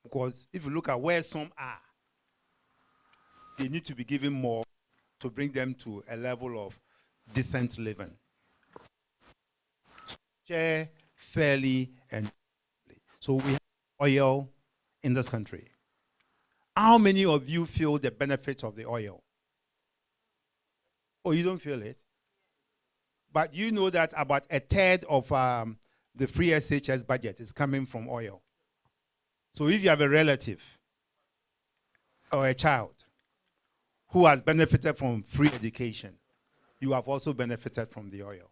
Because if you look at where some are, they need to be given more to bring them to a level of decent living. Share fairly and equally. So we have oil in this country. How many of you feel the benefits of the oil? Oh, you don't feel it? But you know that about a third of the free SHS budget is coming from oil. So if you have a relative or a child who has benefited from free education, you have also benefited from the oil.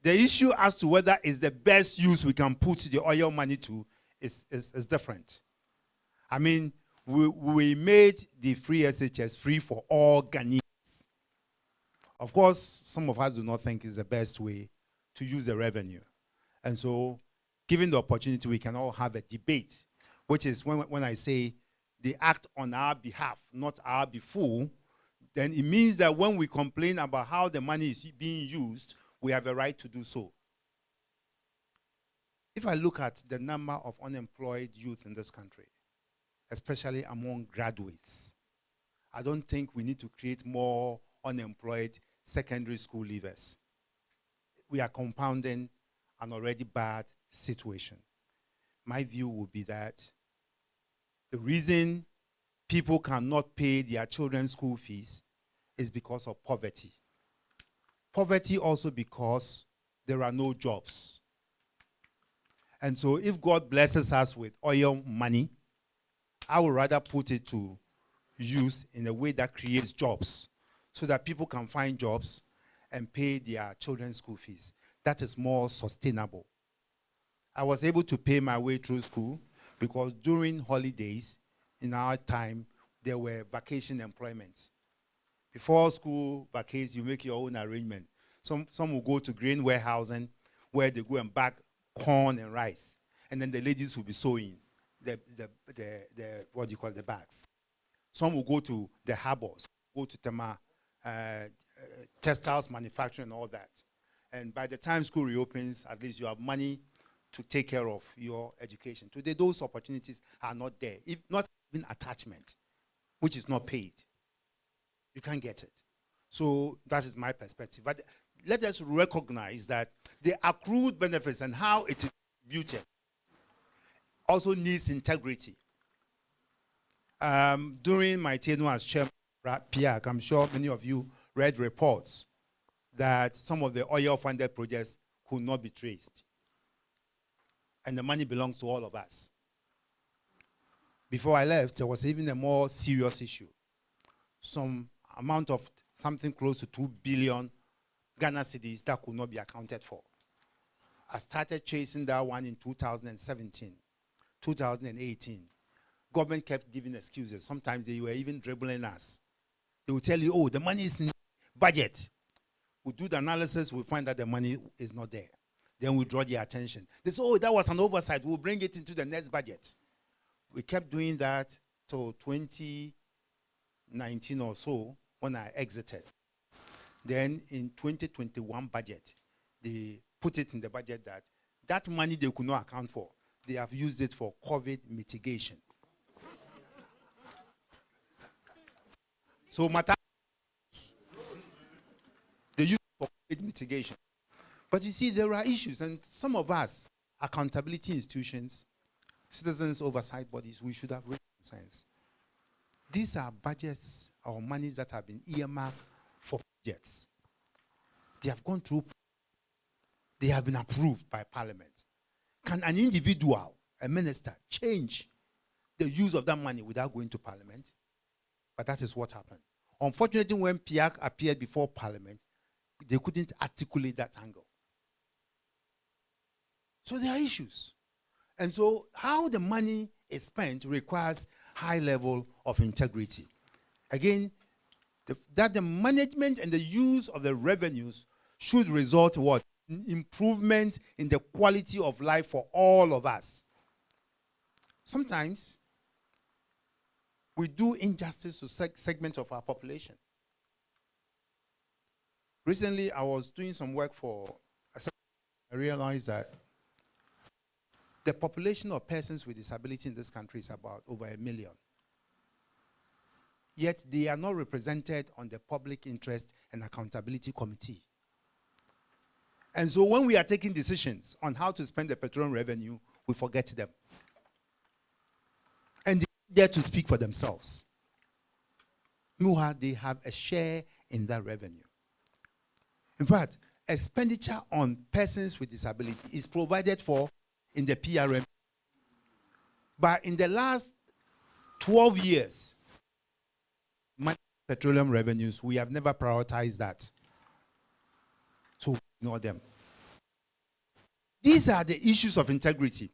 The issue as to whether it's the best use we can put the oil money to is different. I mean, we made the free SHS free for all Ghanaians. Of course, some of us do not think it's the best way to use the revenue. And so, given the opportunity, we can all have a debate, which is when I say they act on our behalf, not our before, then it means that when we complain about how the money is being used, we have a right to do so. If I look at the number of unemployed youth in this country, especially among graduates, I don't think we need to create more unemployed secondary school leavers. We are compounding an already bad situation. My view would be that the reason people cannot pay their children's school fees is because of poverty. Poverty also because there are no jobs. And so if God blesses us with oil money, I would rather put it to use in a way that creates jobs so that people can find jobs and pay their children's school fees. That is more sustainable. I was able to pay my way through school because during holidays, in our time, there were vacation employments. Before school vacations, you make your own arrangement. Some will go to grain warehousing where they go and bag corn and rice. And then the ladies will be sewing the what do you call the bags. Some will go to the harbors, go to Tema, textiles manufacturing and all that. And by the time school reopens, at least you have money to take care of your education. Today, those opportunities are not there. If not even attachment, which is not paid. You can't get it. So that is my perspective. But let us recognize that the accrued benefits and how it is distributed also needs integrity. During my tenure as chairman of PIAC, I'm sure many of you read reports that some of the oil-funded projects could not be traced. And the money belongs to all of us. Before I left, there was even a more serious issue. Some amount of something close to 2 billion Ghana cedis that could not be accounted for. I started chasing that one in 2017, 2018. Government kept giving excuses. Sometimes they were even dribbling us. They would tell you, oh, the money is in budget. We do the analysis, we find that the money is not there. Then we draw the attention. They say, oh, that was an oversight. We'll bring it into the next budget. We kept doing that till 2019 or so when I exited. Then in 2021 budget, they put it in the budget that that money they could not account for. They have used it for COVID mitigation. So they use it for COVID mitigation. But you see, there are issues, and some of us, accountability institutions, citizens oversight bodies, we should have raised concerns. These are budgets or monies that have been earmarked for projects. They have gone through, they have been approved by Parliament. Can an individual, a minister, change the use of that money without going to Parliament? But that is what happened. Unfortunately, when PIAC appeared before Parliament, they couldn't articulate that angle. So there are issues. And so how the money is spent requires high level of integrity. Again, that the management and the use of the revenues should result in what? Improvement in the quality of life for all of us. Sometimes we do injustice to segments of our population. Recently, I was doing some work for, I realized that the population of persons with disability in this country is about over 1 million. Yet they are not represented on the Public Interest and Accountability Committee. And so when we are taking decisions on how to spend the petroleum revenue, we forget them. And they are there to speak for themselves. Meanwhile, they have a share in that revenue. In fact, expenditure on persons with disability is provided for in the PRM. But in the last 12 years, petroleum revenues, we have never prioritized that. So we ignore them. These are the issues of integrity.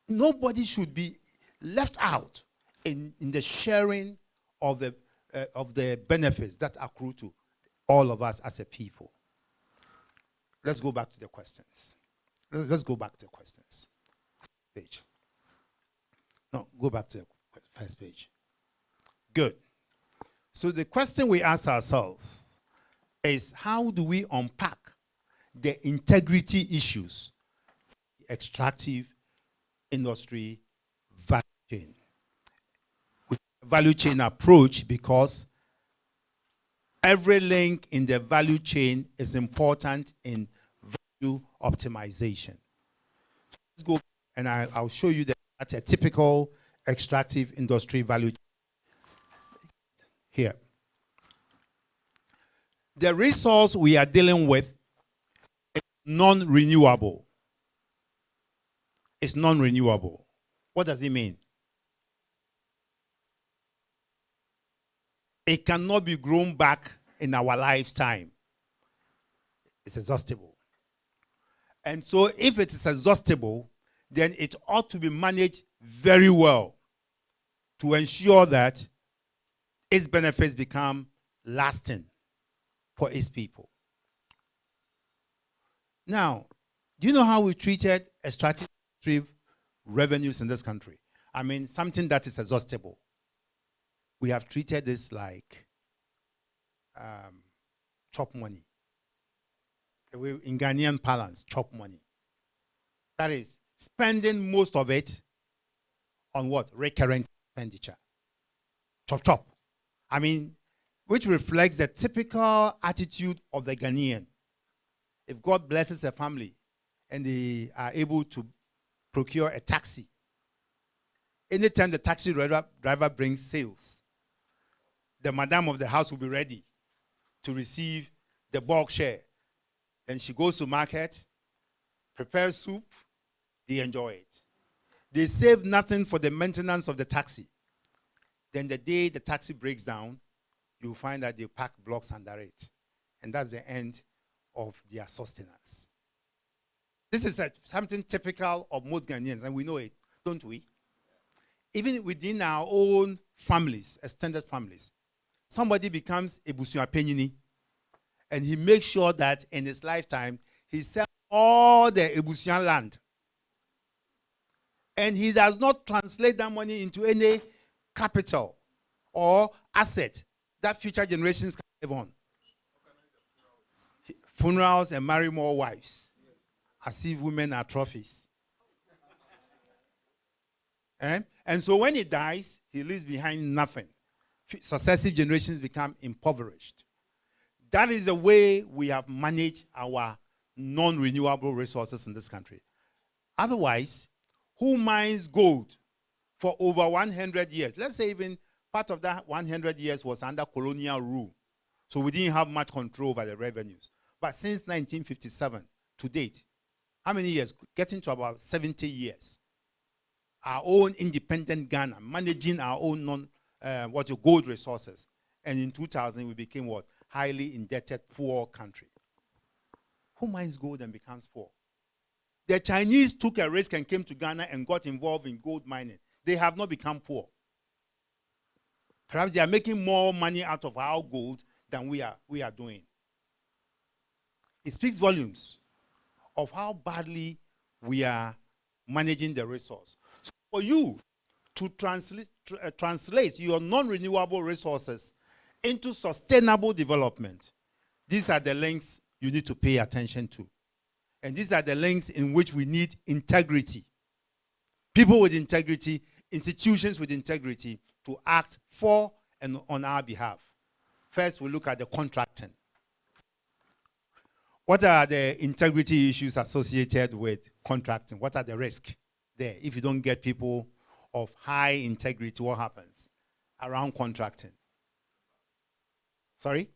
Nobody should be left out in the sharing of the benefits that accrue to all of us as a people. Let's go back to the questions. Let's go back to the questions. Page. No, go back to the first page. Good. So the question we ask ourselves is, how do we unpack the integrity issues, extractive industry value chain. With value chain approach, because every link in the value chain is important in value optimization. Let's go and I'll show you that a typical extractive industry value chain. Here. The resource we are dealing with is non-renewable. It's non-renewable. What does it mean? It cannot be grown back in our lifetime. It's exhaustible. And so if it is exhaustible, then it ought to be managed very well to ensure that its benefits become lasting for its people. Now, do you know how we treated extractive revenues in this country? I mean, something that is exhaustible. We have treated this like chop money. In Ghanaian parlance, chop money. That is, spending most of it on what? Recurrent expenditure. Chop, chop. I mean, which reflects the typical attitude of the Ghanaian. If God blesses a family and they are able to procure a taxi, anytime the taxi driver brings sales, the madam of the house will be ready to receive the bulk share. Then she goes to market, prepares soup, they enjoy it. They save nothing for the maintenance of the taxi. Then the day the taxi breaks down, you'll find that they pack blocks under it. And that's the end of their sustenance. This is something typical of most Ghanaians, and we know it, don't we? Even within our own families, extended families, somebody becomes a Busua Penyini, and he makes sure that in his lifetime, he sells all the Ebusian land. And he does not translate that money into any capital or asset that future generations can live on. Funerals and marry more wives, as if women are trophies. And so when he dies, he leaves behind nothing. Successive generations become impoverished. That is the way we have managed our non-renewable resources in this country. Otherwise, who mines gold for over 100 years? Let's say even part of that 100 years was under colonial rule. So we didn't have much control over the revenues. But since 1957 to date, how many years? Getting to about 70 years. Our own independent Ghana, managing our own gold resources. And in 2000, we became what? Highly indebted, poor country. Who mines gold and becomes poor? The Chinese took a risk and came to Ghana and got involved in gold mining. They have not become poor. Perhaps they are making more money out of our gold than we are doing. It speaks volumes of how badly we are managing the resource. So for you to translate your non-renewable resources into sustainable development, these are the links you need to pay attention to. And these are the links in which we need integrity. People with integrity, institutions with integrity to act for and on our behalf. First, we look at the contracting. What are the integrity issues associated with contracting? What are the risks there? If you don't get people of high integrity, what happens around contracting? Sorry?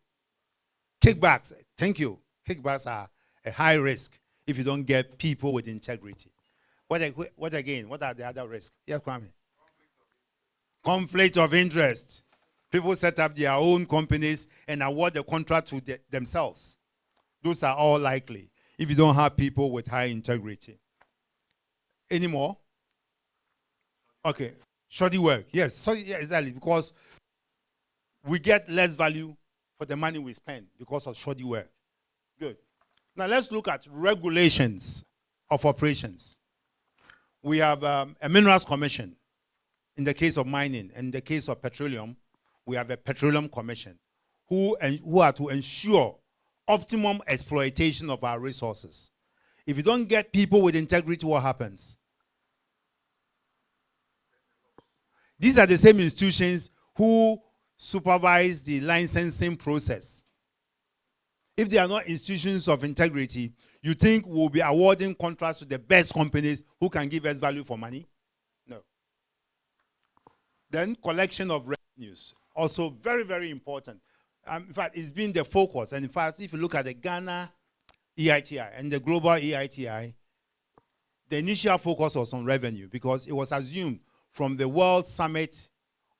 Kickbacks. Thank you. Kickbacks are a high risk if you don't get people with integrity. What again? What are the other risks? Yes, Kwame. Conflict of interest. People set up their own companies and award the contract to themselves. Those are all likely if you don't have people with high integrity. Any more? Okay. Shoddy work. Yes. So, yeah, exactly. Because we get less value for the money we spend because of shoddy work. Good. Now let's look at regulations of operations. We have a minerals commission in the case of mining. In the case of petroleum, we have a petroleum commission who are to ensure optimum exploitation of our resources. If you don't get people with integrity, what happens? These are the same institutions who supervise the licensing process. If they are not institutions of integrity, you think we'll be awarding contracts to the best companies who can give us value for money? No. Then collection of revenues, also very, very important. In fact, it's been the focus. And in fact, if you look at the Ghana EITI and the global EITI, the initial focus was on revenue because it was assumed from the World Summit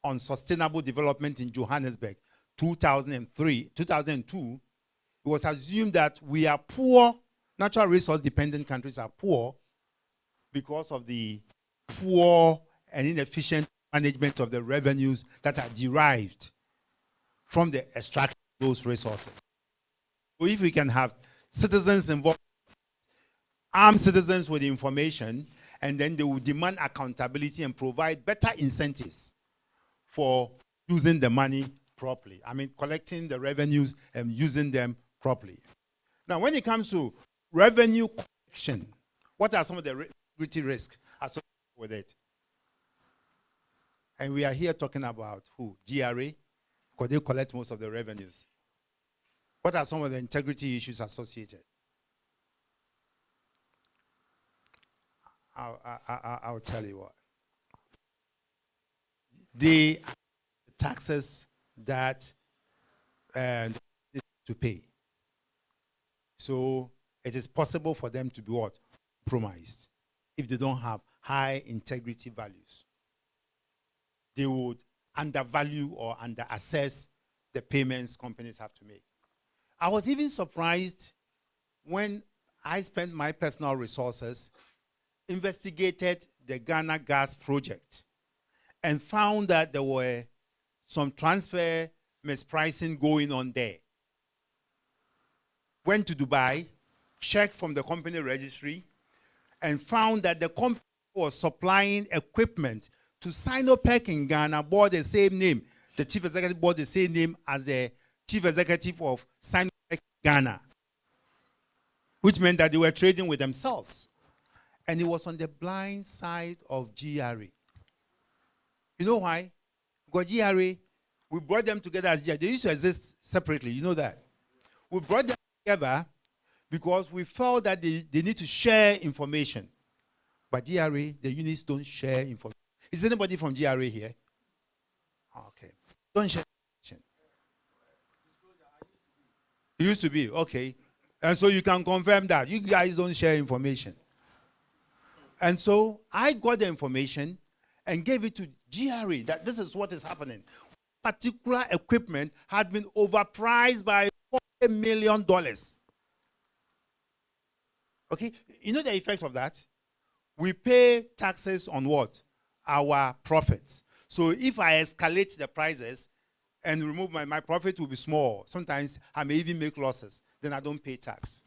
on Sustainable Development in Johannesburg, 2002, it was assumed that we are poor, natural resource dependent countries are poor because of the poor and inefficient management of the revenues that are derived from the extraction of those resources. So if we can have citizens involved, armed citizens with information, and then they will demand accountability and provide better incentives for using the money properly. I mean, collecting the revenues and using them properly. Now, when it comes to revenue collection, what are some of the security risks associated with it? And we are here talking about who? GRA, because they collect most of the revenues. What are some of the integrity issues associated? I'll tell you what. The taxes that they need to pay. So it is possible for them to be what? Compromised if they don't have high integrity values. They would undervalue or underassess the payments companies have to make. I was even surprised when I spent my personal resources, investigated the Ghana gas project, and found that there were some transfer mispricing going on there. Went to Dubai, checked from the company registry, and found that the company was supplying equipment to Sinopec in Ghana, bore the same name. The chief executive bore the same name as the chief executive of Sinopec Ghana, which meant that they were trading with themselves. And it was on the blind side of GRA. You know why? Because GRA, we brought them together as GRA. They used to exist separately, you know that. We brought them together because we felt that they need to share information. But GRA, the units don't share information. Is anybody from GRA here? Okay. Don't share information. It used to be, okay. And so you can confirm that. You guys don't share information. And so I got the information and gave it to GRA that this is what is happening. Particular equipment had been overpriced by $40 million. Okay, you know the effect of that? We pay taxes on what? Our profits. So if I escalate the prices and remove my profit will be small. Sometimes I may even make losses. Then I don't pay tax.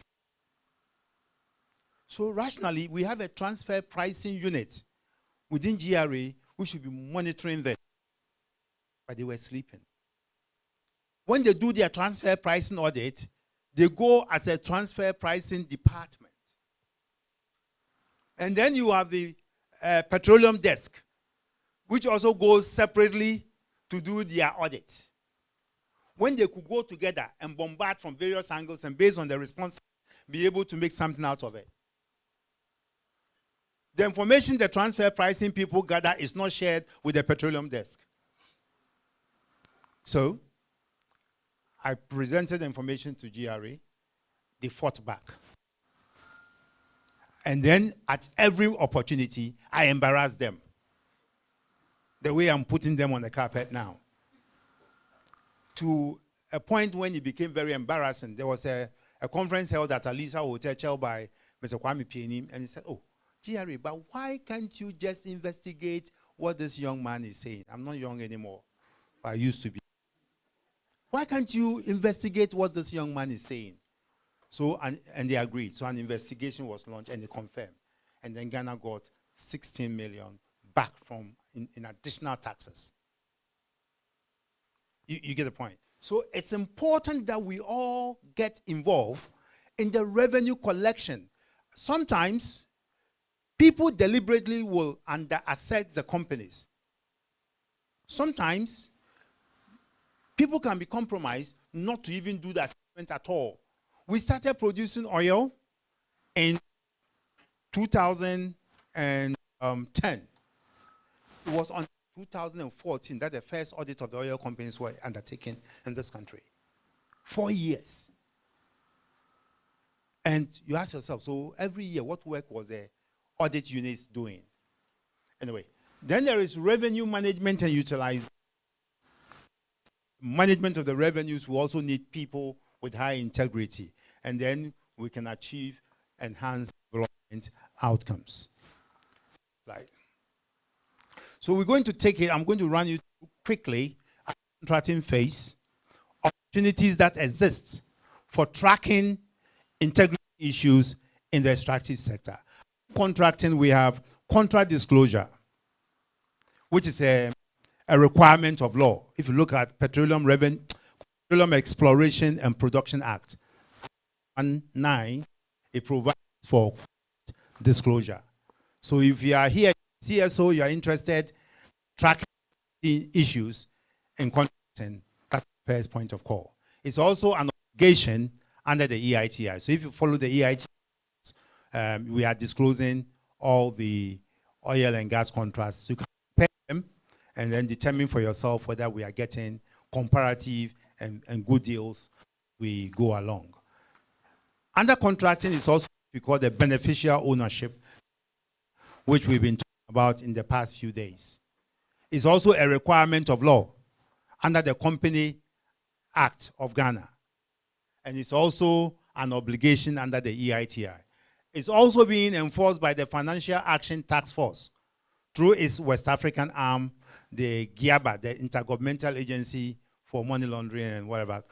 So rationally, we have a transfer pricing unit within GRA who should be monitoring them. But they were sleeping. When they do their transfer pricing audit, they go as a transfer pricing department. And then you have the petroleum desk, which also goes separately to do their audit. When they could go together and bombard from various angles and based on the response, be able to make something out of it. The information the transfer pricing people gather is not shared with the petroleum desk. So, I presented the information to GRA. They fought back. And then, at every opportunity, I embarrassed them. The way I'm putting them on the carpet now. To a point when it became very embarrassing. There was a conference held at Alisa Hotel chaired by Mr. Kwame Pienim, and he said, oh, GRA, but why can't you just investigate what this young man is saying? I'm not young anymore. I used to be. Why can't you investigate what this young man is saying? So, and they agreed. So an investigation was launched and they confirmed. And then Ghana got 16 million back from in additional taxes. You get the point. So it's important that we all get involved in the revenue collection. Sometimes people deliberately will under-assess the companies. Sometimes people can be compromised not to even do the assessment at all. We started producing oil in 2010. It was on 2014 that the first audit of the oil companies were undertaken in this country. 4 years. And you ask yourself, so every year, what work was the audit units doing? Anyway, then there is revenue management and utilization. Management of the revenues, we also need people with high integrity. And then we can achieve enhanced development outcomes. Right. So we're going to take it, I'm going to run you through quickly a contracting phase, opportunities that exist for tracking integrity issues in the extractive sector. Contracting, we have contract disclosure, which is a requirement of law. If you look at Petroleum Exploration and Production Act, 9, it provides for disclosure. So if you are here, CSO, you are interested in tracking issues in contracting, that's the first point of call. It's also an obligation under the EITI. So if you follow the EITI, we are disclosing all the oil and gas contracts. So you can compare them and then determine for yourself whether we are getting comparative and good deals. We go along. Under contracting is also what we call the beneficial ownership, which we've been talking about in the past few days. It's also a requirement of law under the Company Act of Ghana. And it's also an obligation under the EITI. It's also being enforced by the Financial Action Task Force through its West African arm, the GIABA, the Intergovernmental Agency for Money Laundering and whatever,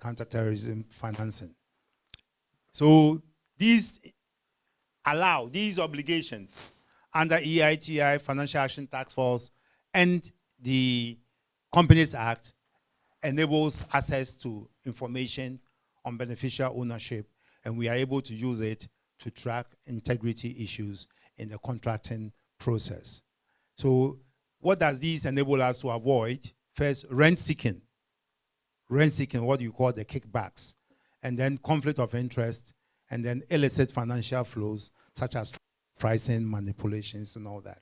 counterterrorism financing. So these obligations under EITI, Financial Action Task Force, and the Companies Act enables access to information on beneficial ownership, and we are able to use it to track integrity issues in the contracting process. So what does this enable us to avoid? First, rent seeking, what you call the kickbacks, and then conflict of interest, and then illicit financial flows, such as pricing manipulations and all that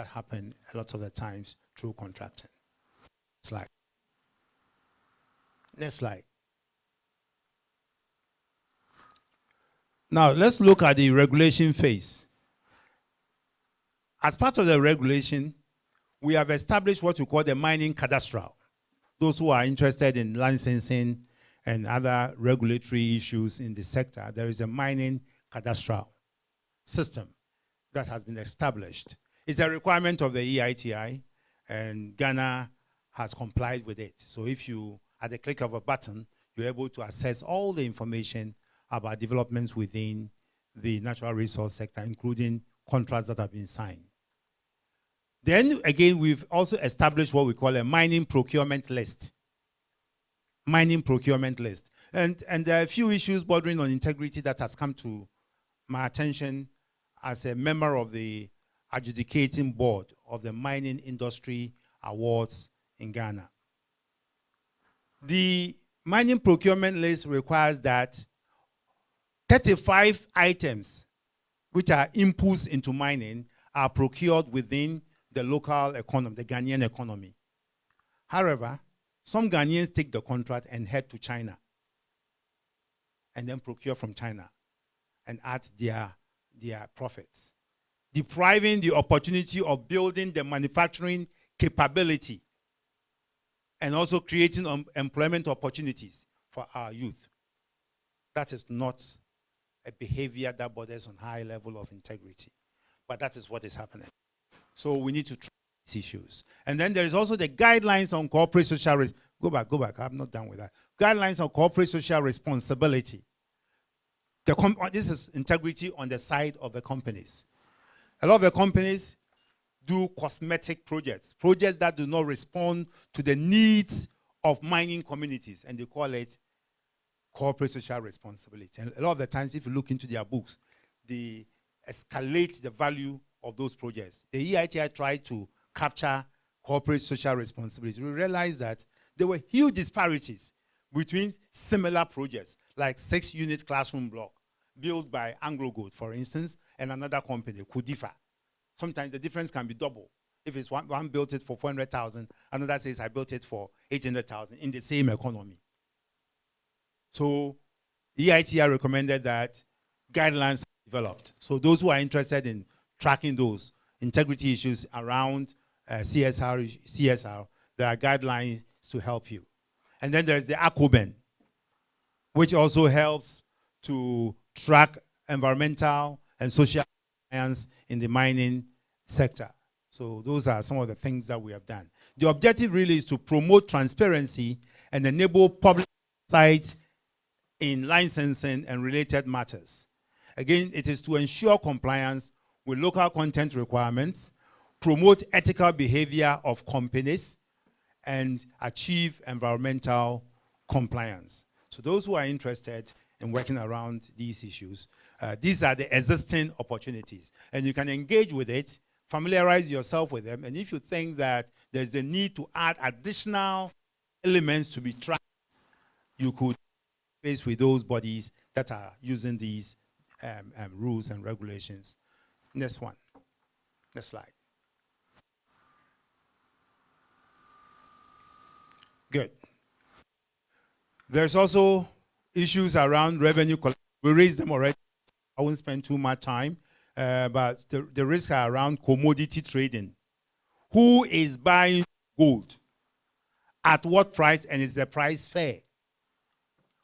happen a lot of the times through contracting. Slide. Next slide. Now, let's look at the regulation phase. As part of the regulation, we have established what we call the mining cadastral. Those who are interested in licensing and other regulatory issues in the sector, there is a mining cadastral system that has been established. It's a requirement of the EITI, and Ghana has complied with it. So if you, at the click of a button, you're able to access all the information about developments within the natural resource sector, including contracts that have been signed. Then again, we've also established what we call a mining procurement list. Mining procurement list. And there are a few issues bordering on integrity that has come to my attention as a member of the adjudicating board of the Mining Industry Awards in Ghana. The mining procurement list requires that 35 items which are inputs into mining are procured within the local economy, the Ghanaian economy. However, some Ghanaians take the contract and head to China and then procure from China and add their profits, depriving the opportunity of building the manufacturing capability and also creating employment opportunities for our youth. That is not a behavior that borders on high level of integrity, but that is what is happening. So we need to track these issues. And then there is also the guidelines on corporate social go back, I'm not done with that. Guidelines on corporate social responsibility. This is integrity on the side of the companies. A lot of the companies do cosmetic projects that do not respond to the needs of mining communities, and they call it corporate social responsibility. And a lot of the times, if you look into their books, they escalate the value of those projects. The EITI tried to capture corporate social responsibility. We realized that there were huge disparities between similar projects, like 6-unit classroom block built by Anglo Gold, for instance, and another company could differ. Sometimes the difference can be double. If it's one built it for 400,000, another says I built it for 800,000 in the same economy. So EITI recommended that guidelines be developed. So those who are interested in tracking those integrity issues around CSR, there are guidelines to help you. And then there's the ACOBEN, which also helps to track environmental and social science in the mining sector. So those are some of the things that we have done. The objective really is to promote transparency and enable public insight in licensing and related matters. Again, it is to ensure compliance with local content requirements, promote ethical behavior of companies, and achieve environmental compliance. So those who are interested in working around these issues, these are the existing opportunities. And you can engage with it, familiarize yourself with them, and if you think that there's a need to add additional elements to be tracked, you could face with those bodies that are using these rules and regulations. Next one. Next slide. Good. There's also issues around revenue collection. We raised them already. I won't spend too much time, but the risks are around commodity trading. Who is buying gold? At what price, and is the price fair?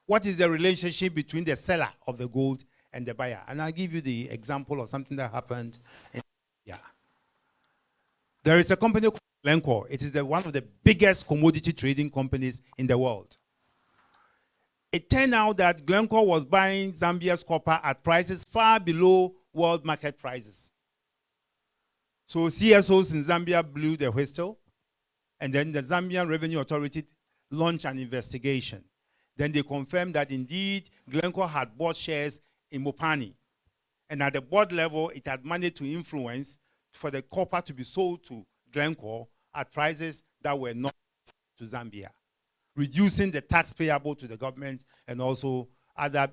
What is the relationship between the seller of the gold and the buyer? And I'll give you the example of something that happened in India. There is a company called Glencore. It is one of the biggest commodity trading companies in the world. It turned out that Glencore was buying Zambia's copper at prices far below world market prices. So CSOs in Zambia blew the whistle, and then the Zambian Revenue Authority launched an investigation. Then they confirmed that indeed Glencore had bought shares in Mopani. And at the board level, it had managed to influence for the copper to be sold to Glencore at prices that were not to Zambia, reducing the tax payable to the government and also other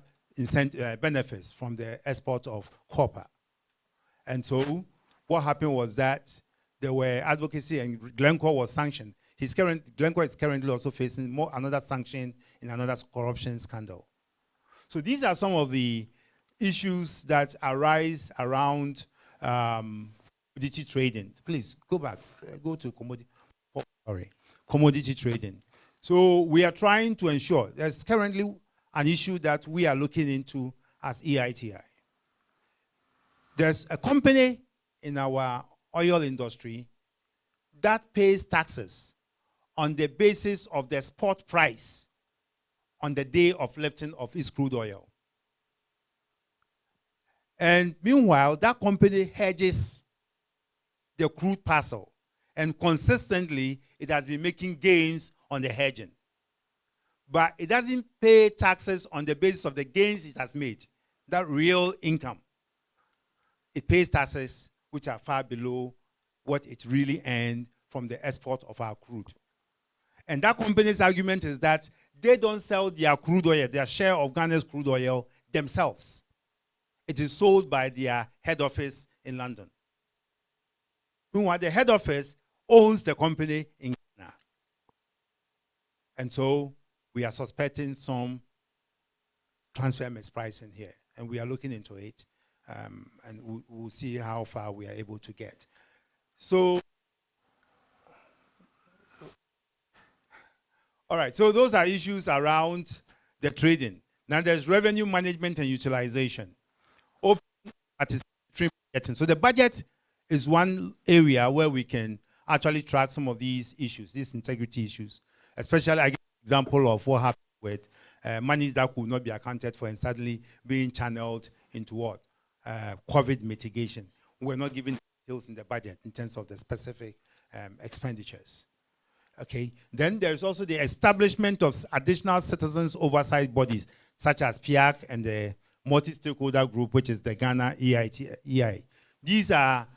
benefits from the export of copper. And so what happened was that there were advocacy and Glencore was sanctioned. Glencore is currently also facing another sanction in another corruption scandal. So these are some of the issues that arise around commodity trading. Please go back, go to commodity trading. So we are trying to ensure there's currently an issue that we are looking into as EITI. There's a company in our oil industry that pays taxes on the basis of the spot price on the day of lifting of its crude oil. And meanwhile, that company hedges the crude parcel, and consistently it has been making gains on the hedging. But it doesn't pay taxes on the basis of the gains it has made, that real income. It pays taxes which are far below what it really earned from the export of our crude. And that company's argument is that they don't sell their crude oil, their share of Ghana's crude oil themselves. It is sold by their head office in London. Meanwhile, the head office owns the company in Ghana. And so we are suspecting some transfer mispricing here, and we are looking into it, and we'll see how far we are able to get. So, all right, so those are issues around the trading. Now there's revenue management and utilization. Open participatory. So the budget is one area where we can actually track some of these issues, these integrity issues, especially I give an example of what happened with money that could not be accounted for and suddenly being channeled into what? COVID mitigation. We're not giving details in the budget in terms of the specific expenditures. Okay. Then there's also the establishment of additional citizens oversight bodies, such as PIAC and the multi-stakeholder group, which is the Ghana EI. These are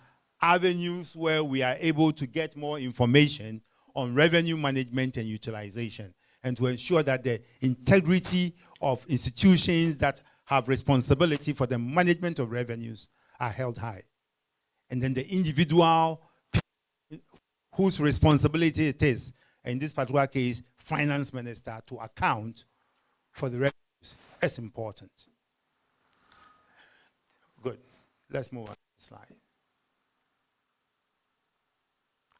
avenues where we are able to get more information on revenue management and utilization, and to ensure that the integrity of institutions that have responsibility for the management of revenues are held high. And then the individual whose responsibility it is, in this particular case, finance minister, to account for the revenues is important. Good. Let's move on to the slide.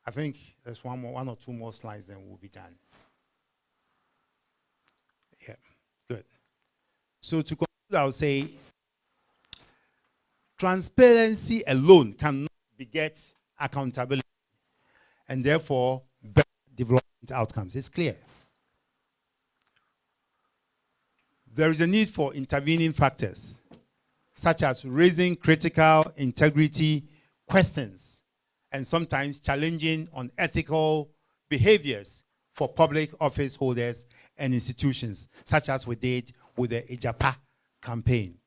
I think there's one or two more slides, then we'll be done. Yeah, good. So to conclude, I'll say transparency alone cannot beget accountability, and therefore better development outcomes. It's clear. There is a need for intervening factors, such as raising critical integrity questions and sometimes challenging unethical behaviors for public office holders and institutions, such as we did with the Ejapa campaign,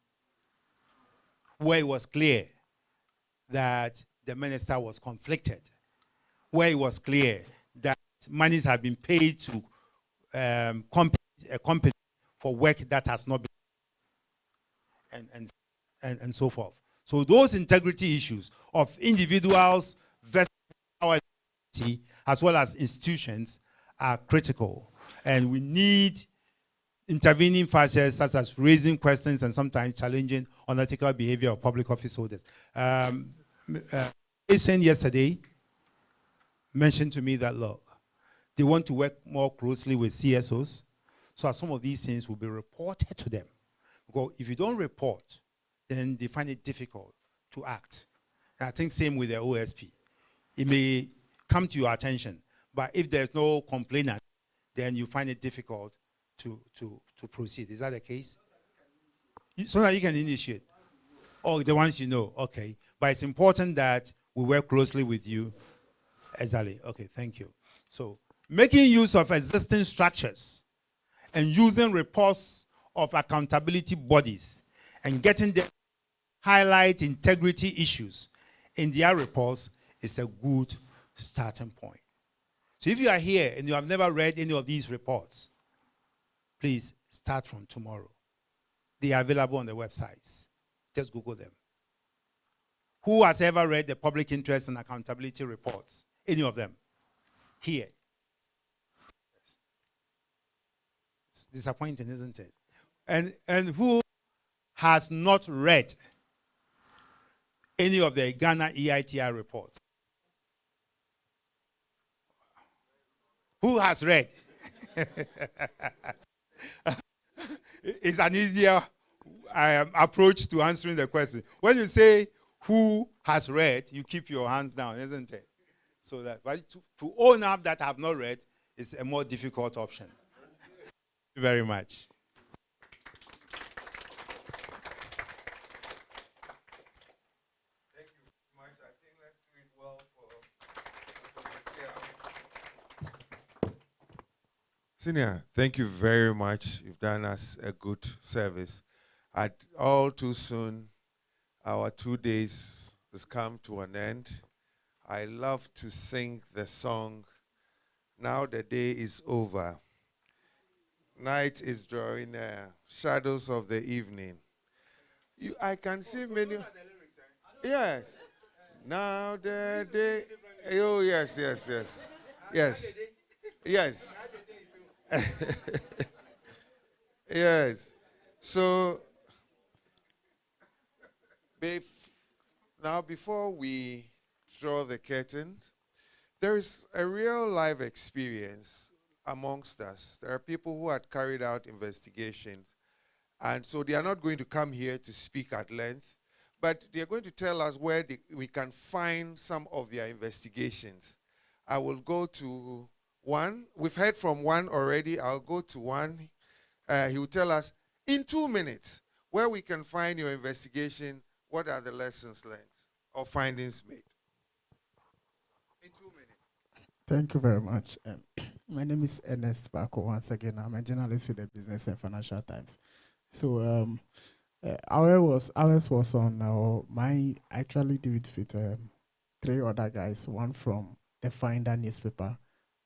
where it was clear that the minister was conflicted, where it was clear that monies have been paid to a company for work that has not been, and so forth. So those integrity issues of individuals versus our identity, as well as institutions, are critical. And we need intervening factors such as raising questions and sometimes challenging unethical behavior of public office holders. Asian yesterday mentioned to me that, look, they want to work more closely with CSOs, so some of these things will be reported to them. Because if you don't report, then they find it difficult to act. And I think same with the OSP. It may come to your attention, but if there's no complainant, then you find it difficult to proceed. Is that the case? So that you can initiate. Oh, the ones you know, okay. But it's important that we work closely with you. Exactly. Okay, thank you. So making use of existing structures and using reports of accountability bodies and getting them highlight integrity issues in their reports is a good starting point. So if you are here and you have never read any of these reports, please start from tomorrow. They are available on the websites. Just Google them. Who has ever read the public interest and accountability reports? Any of them? Here. It's disappointing, isn't it? And who has not read any of the Ghana EITI reports? Who has read? It's an easier approach to answering the question. When you say who has read, you keep your hands down, isn't it? So that, but to own up that I have not read is a more difficult option. Thank you very much. Thank you very much. I think let's do it well for Senior, thank you very much. You've done us a good service. At all too soon, our 2 days has come to an end. I love to sing the song, "Now the day is over. Night is drawing near, shadows of the evening." I can see many. Yes. Now the day. Oh, yes, yes, yes. Yes. Yes. Yes. So, now before we draw the curtains, there is a real life experience amongst us. There are people who had carried out investigations, and so they are not going to come here to speak at length, but they are going to tell us where we can find some of their investigations. I will go to one. We've heard from one already. I'll go to one. He will tell us in 2 minutes where we can find your investigation, what are the lessons learned or findings made. In 2 minutes. Thank you very much. My name is Ernest Bako. Once again, I'm a journalist with the Business and Financial Times. So, ours was on my actually do it with three other guys. One from the Finder newspaper,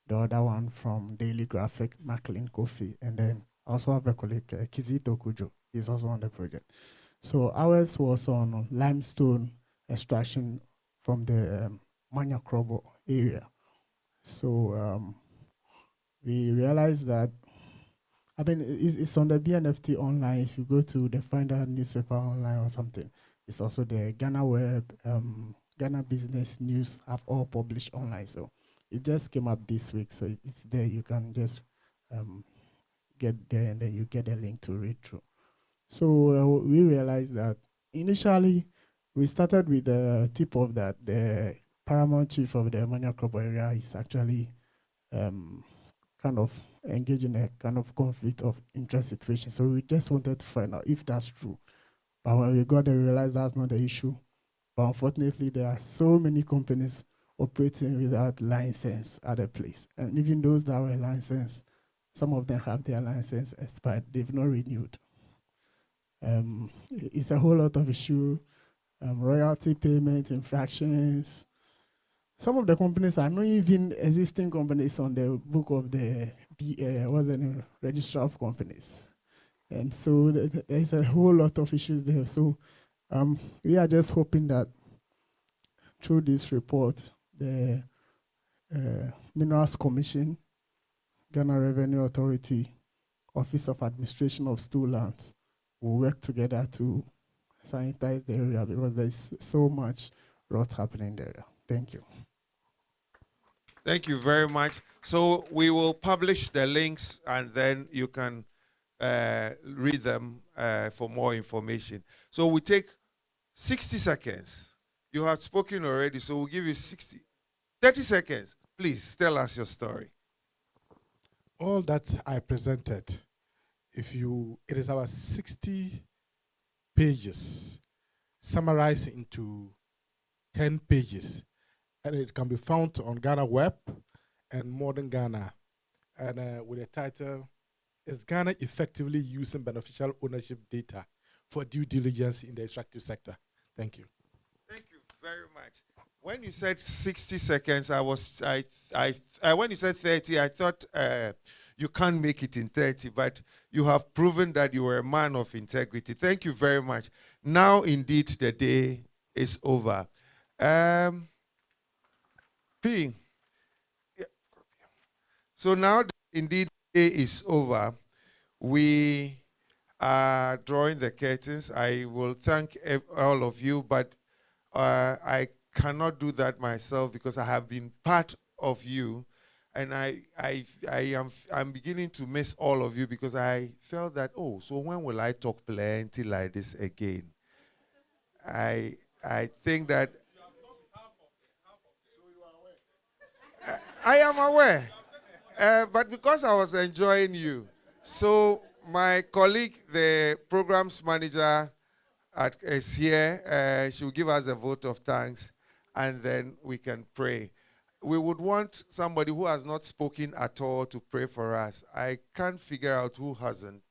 the other one from Daily Graphic, Maclean Kofi, and then I also have a colleague, Kizito Kujo. He's also on the project. So ours was on limestone extraction from the Manya Krobo area. So we realized that, I mean, it's on the BNFT online. If you go to the Finder newspaper online or something, it's also the Ghana Web, Ghana Business News have all published online. So it just came up this week. So it's there. You can just get there and then you get a link to read through. So we realized that initially we started with the tip of that the paramount chief of the Manya Krobo area is actually kind of engage in a kind of conflict of interest situation. So we just wanted to find out if that's true. But when we got there, we realized that's not the issue. But unfortunately, there are so many companies operating without license at the place. And even those that were licensed, some of them have their license expired. They've not renewed. It's a whole lot of issue, royalty payment, infractions. Some of the companies are not even existing companies on the book of the what's the name? Registrar of Companies. And so there's a whole lot of issues there. So we are just hoping that through this report, the Minerals Commission, Ghana Revenue Authority, Office of Administration of Stool Lands will work together to sanitize the area because there's so much rot happening there. Thank you. Thank you very much. So we will publish the links and then you can read them for more information. So we take 60 seconds. You have spoken already, so we'll give you 30 seconds. Please tell us your story. All that I presented, it is our 60 pages summarized into 10 pages. And it can be found on Ghana Web and Modern Ghana. And with the title, Is Ghana Effectively Using Beneficial Ownership Data for Due Diligence in the Extractive Sector? Thank you. Thank you very much. When you said 60 seconds, when you said 30, I thought you can't make it in 30, but you have proven that you were a man of integrity. Thank you very much. Now, indeed, the day is over. P. So now, indeed, the day is over. We are drawing the curtains. I will thank all of you, but I cannot do that myself because I have been part of you, and I'm beginning to miss all of you because I felt that, oh, so when will I talk plenty like this again? I think that I am aware, but because I was enjoying you, so my colleague, the programs manager, is here. She will give us a vote of thanks, and then we can pray. We would want somebody who has not spoken at all to pray for us. I can't figure out who hasn't,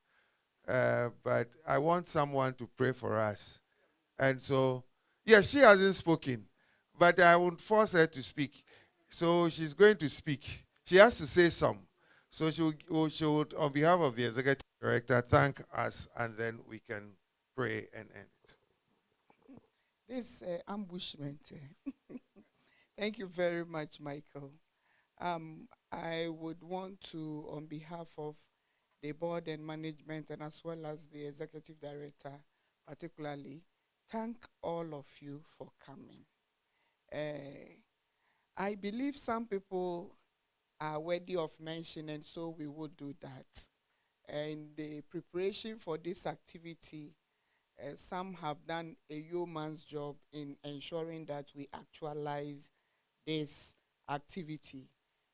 but I want someone to pray for us. And so, yes, she hasn't spoken, but I won't force her to speak. So she's going to speak. She has to say some. So she would, on behalf of the executive director, thank us, and then we can pray and end it. This ambushment. Thank you very much, Michael. I would want to, on behalf of the board and management, and as well as the executive director, particularly, thank all of you for coming. I believe some people are worthy of mention, and so we will do that. And the preparation for this activity, some have done a yeoman's job in ensuring that we actualize this activity.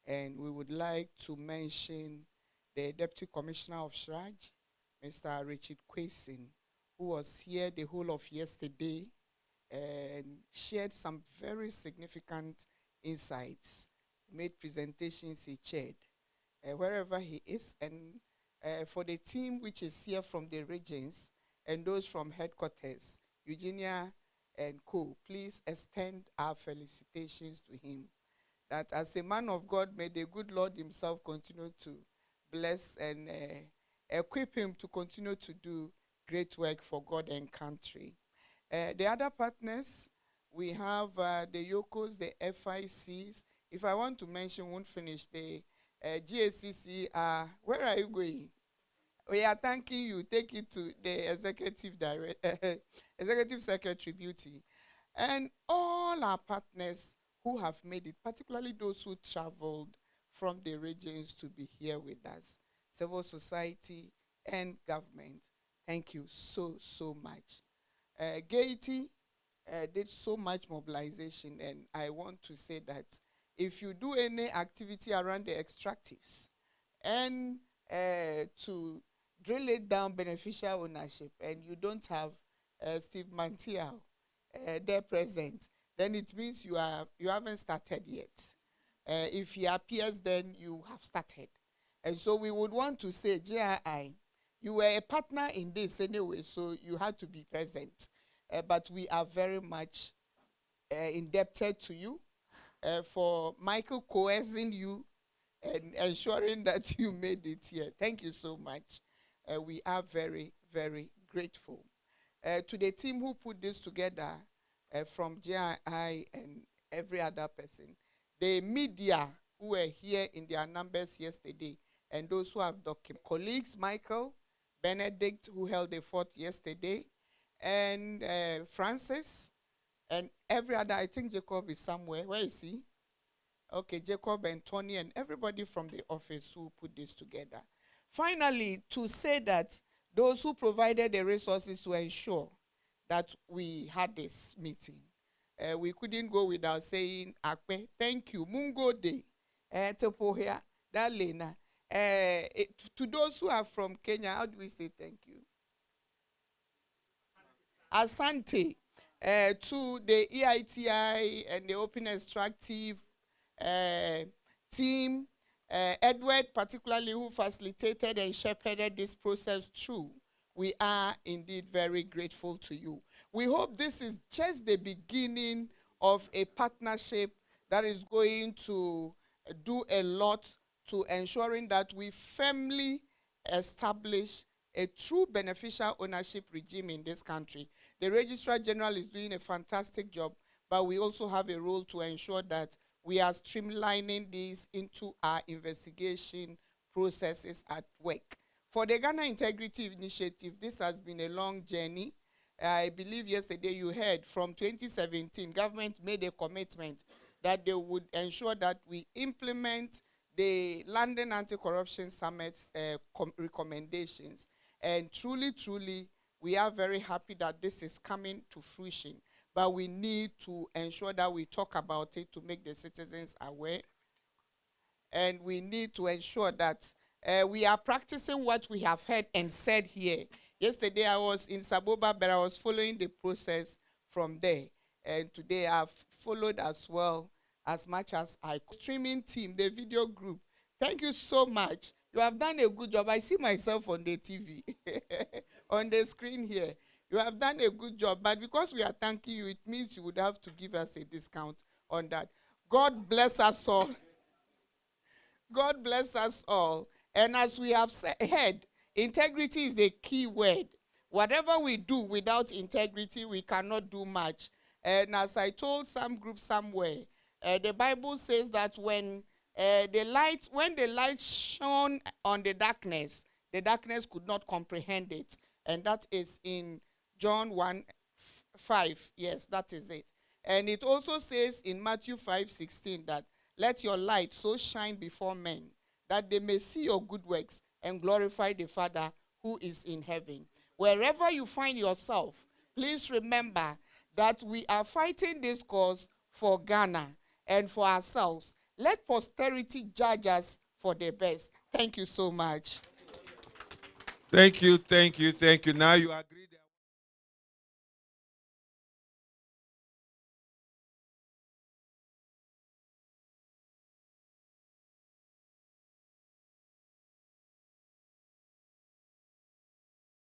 And we would like to mention the Deputy Commissioner of SHRAJ, Mr. Richard Quason, who was here the whole of yesterday and shared some very significant insights made presentations, he chaired, wherever he is. And for the team which is here from the regions and those from headquarters, Eugenia and co, please extend our felicitations to him. That as a man of God, may the good Lord himself continue to bless and equip him to continue to do great work for God and country. The other partners, we have the Yokos, the FICs. If I want to mention, won't finish, the GACC, where are you going? We are thanking you. Take it to the executive secretary beauty. And all our partners who have made it, particularly those who traveled from the regions to be here with us, civil society and government. Thank you so, so much. Gaiety did so much mobilization, and I want to say that if you do any activity around the extractives and to drill it down beneficial ownership, and you don't have Steve Mantiao there present, then it means you haven't started yet. If he appears, then you have started. And so we would want to say, JRI, you were a partner in this anyway, so you had to be present. But we are very much indebted to you for Michael coercing you and ensuring that you made it here. Thank you so much. We are very, very grateful. To the team who put this together, from JRI and every other person, the media who were here in their numbers yesterday, and those who have documented, colleagues, Michael, Benedict, who held the fort yesterday, and Francis, and every other, I think Jacob is somewhere. Where is he? Okay, Jacob and Tony and everybody from the office who put this together. Finally, to say that those who provided the resources to ensure that we had this meeting, we couldn't go without saying, Akpe, thank you, Mungo Day, Tepohea, Dalena. To those who are from Kenya, how do we say thank you? Asante. To the EITI and the Open Extractive team, Edward particularly, who facilitated and shepherded this process through. We are indeed very grateful to you. We hope this is just the beginning of a partnership that is going to do a lot to ensuring that we firmly establish a true beneficial ownership regime in this country. The Registrar General is doing a fantastic job, but we also have a role to ensure that we are streamlining this into our investigation processes at work. For the Ghana Integrity Initiative, this has been a long journey. I believe yesterday you heard from 2017, government made a commitment that they would ensure that we implement the London Anti-Corruption Summit's recommendations. And truly, truly, we are very happy that this is coming to fruition. But we need to ensure that we talk about it to make the citizens aware. And we need to ensure that we are practicing what we have heard and said here. Yesterday I was in Saboba, but I was following the process from there. And today I've followed as well as much as I could. Streaming team, the video group, thank you so much. You have done a good job. I see myself on the TV, on the screen here. You have done a good job, but because we are thanking you, it means you would have to give us a discount on that. God bless us all. God bless us all. And as we have heard, integrity is a key word. Whatever we do without integrity, we cannot do much. And as I told some group somewhere, the Bible says that when the light shone on the darkness could not comprehend it. And that is in John 1:5. Yes, that is it. And it also says in Matthew 5:16 that let your light so shine before men that they may see your good works and glorify the Father who is in heaven. Wherever you find yourself, please remember that we are fighting this cause for Ghana and for ourselves. Let posterity judge us for the best. Thank you so much. Thank you, thank you, thank you. Now you agree.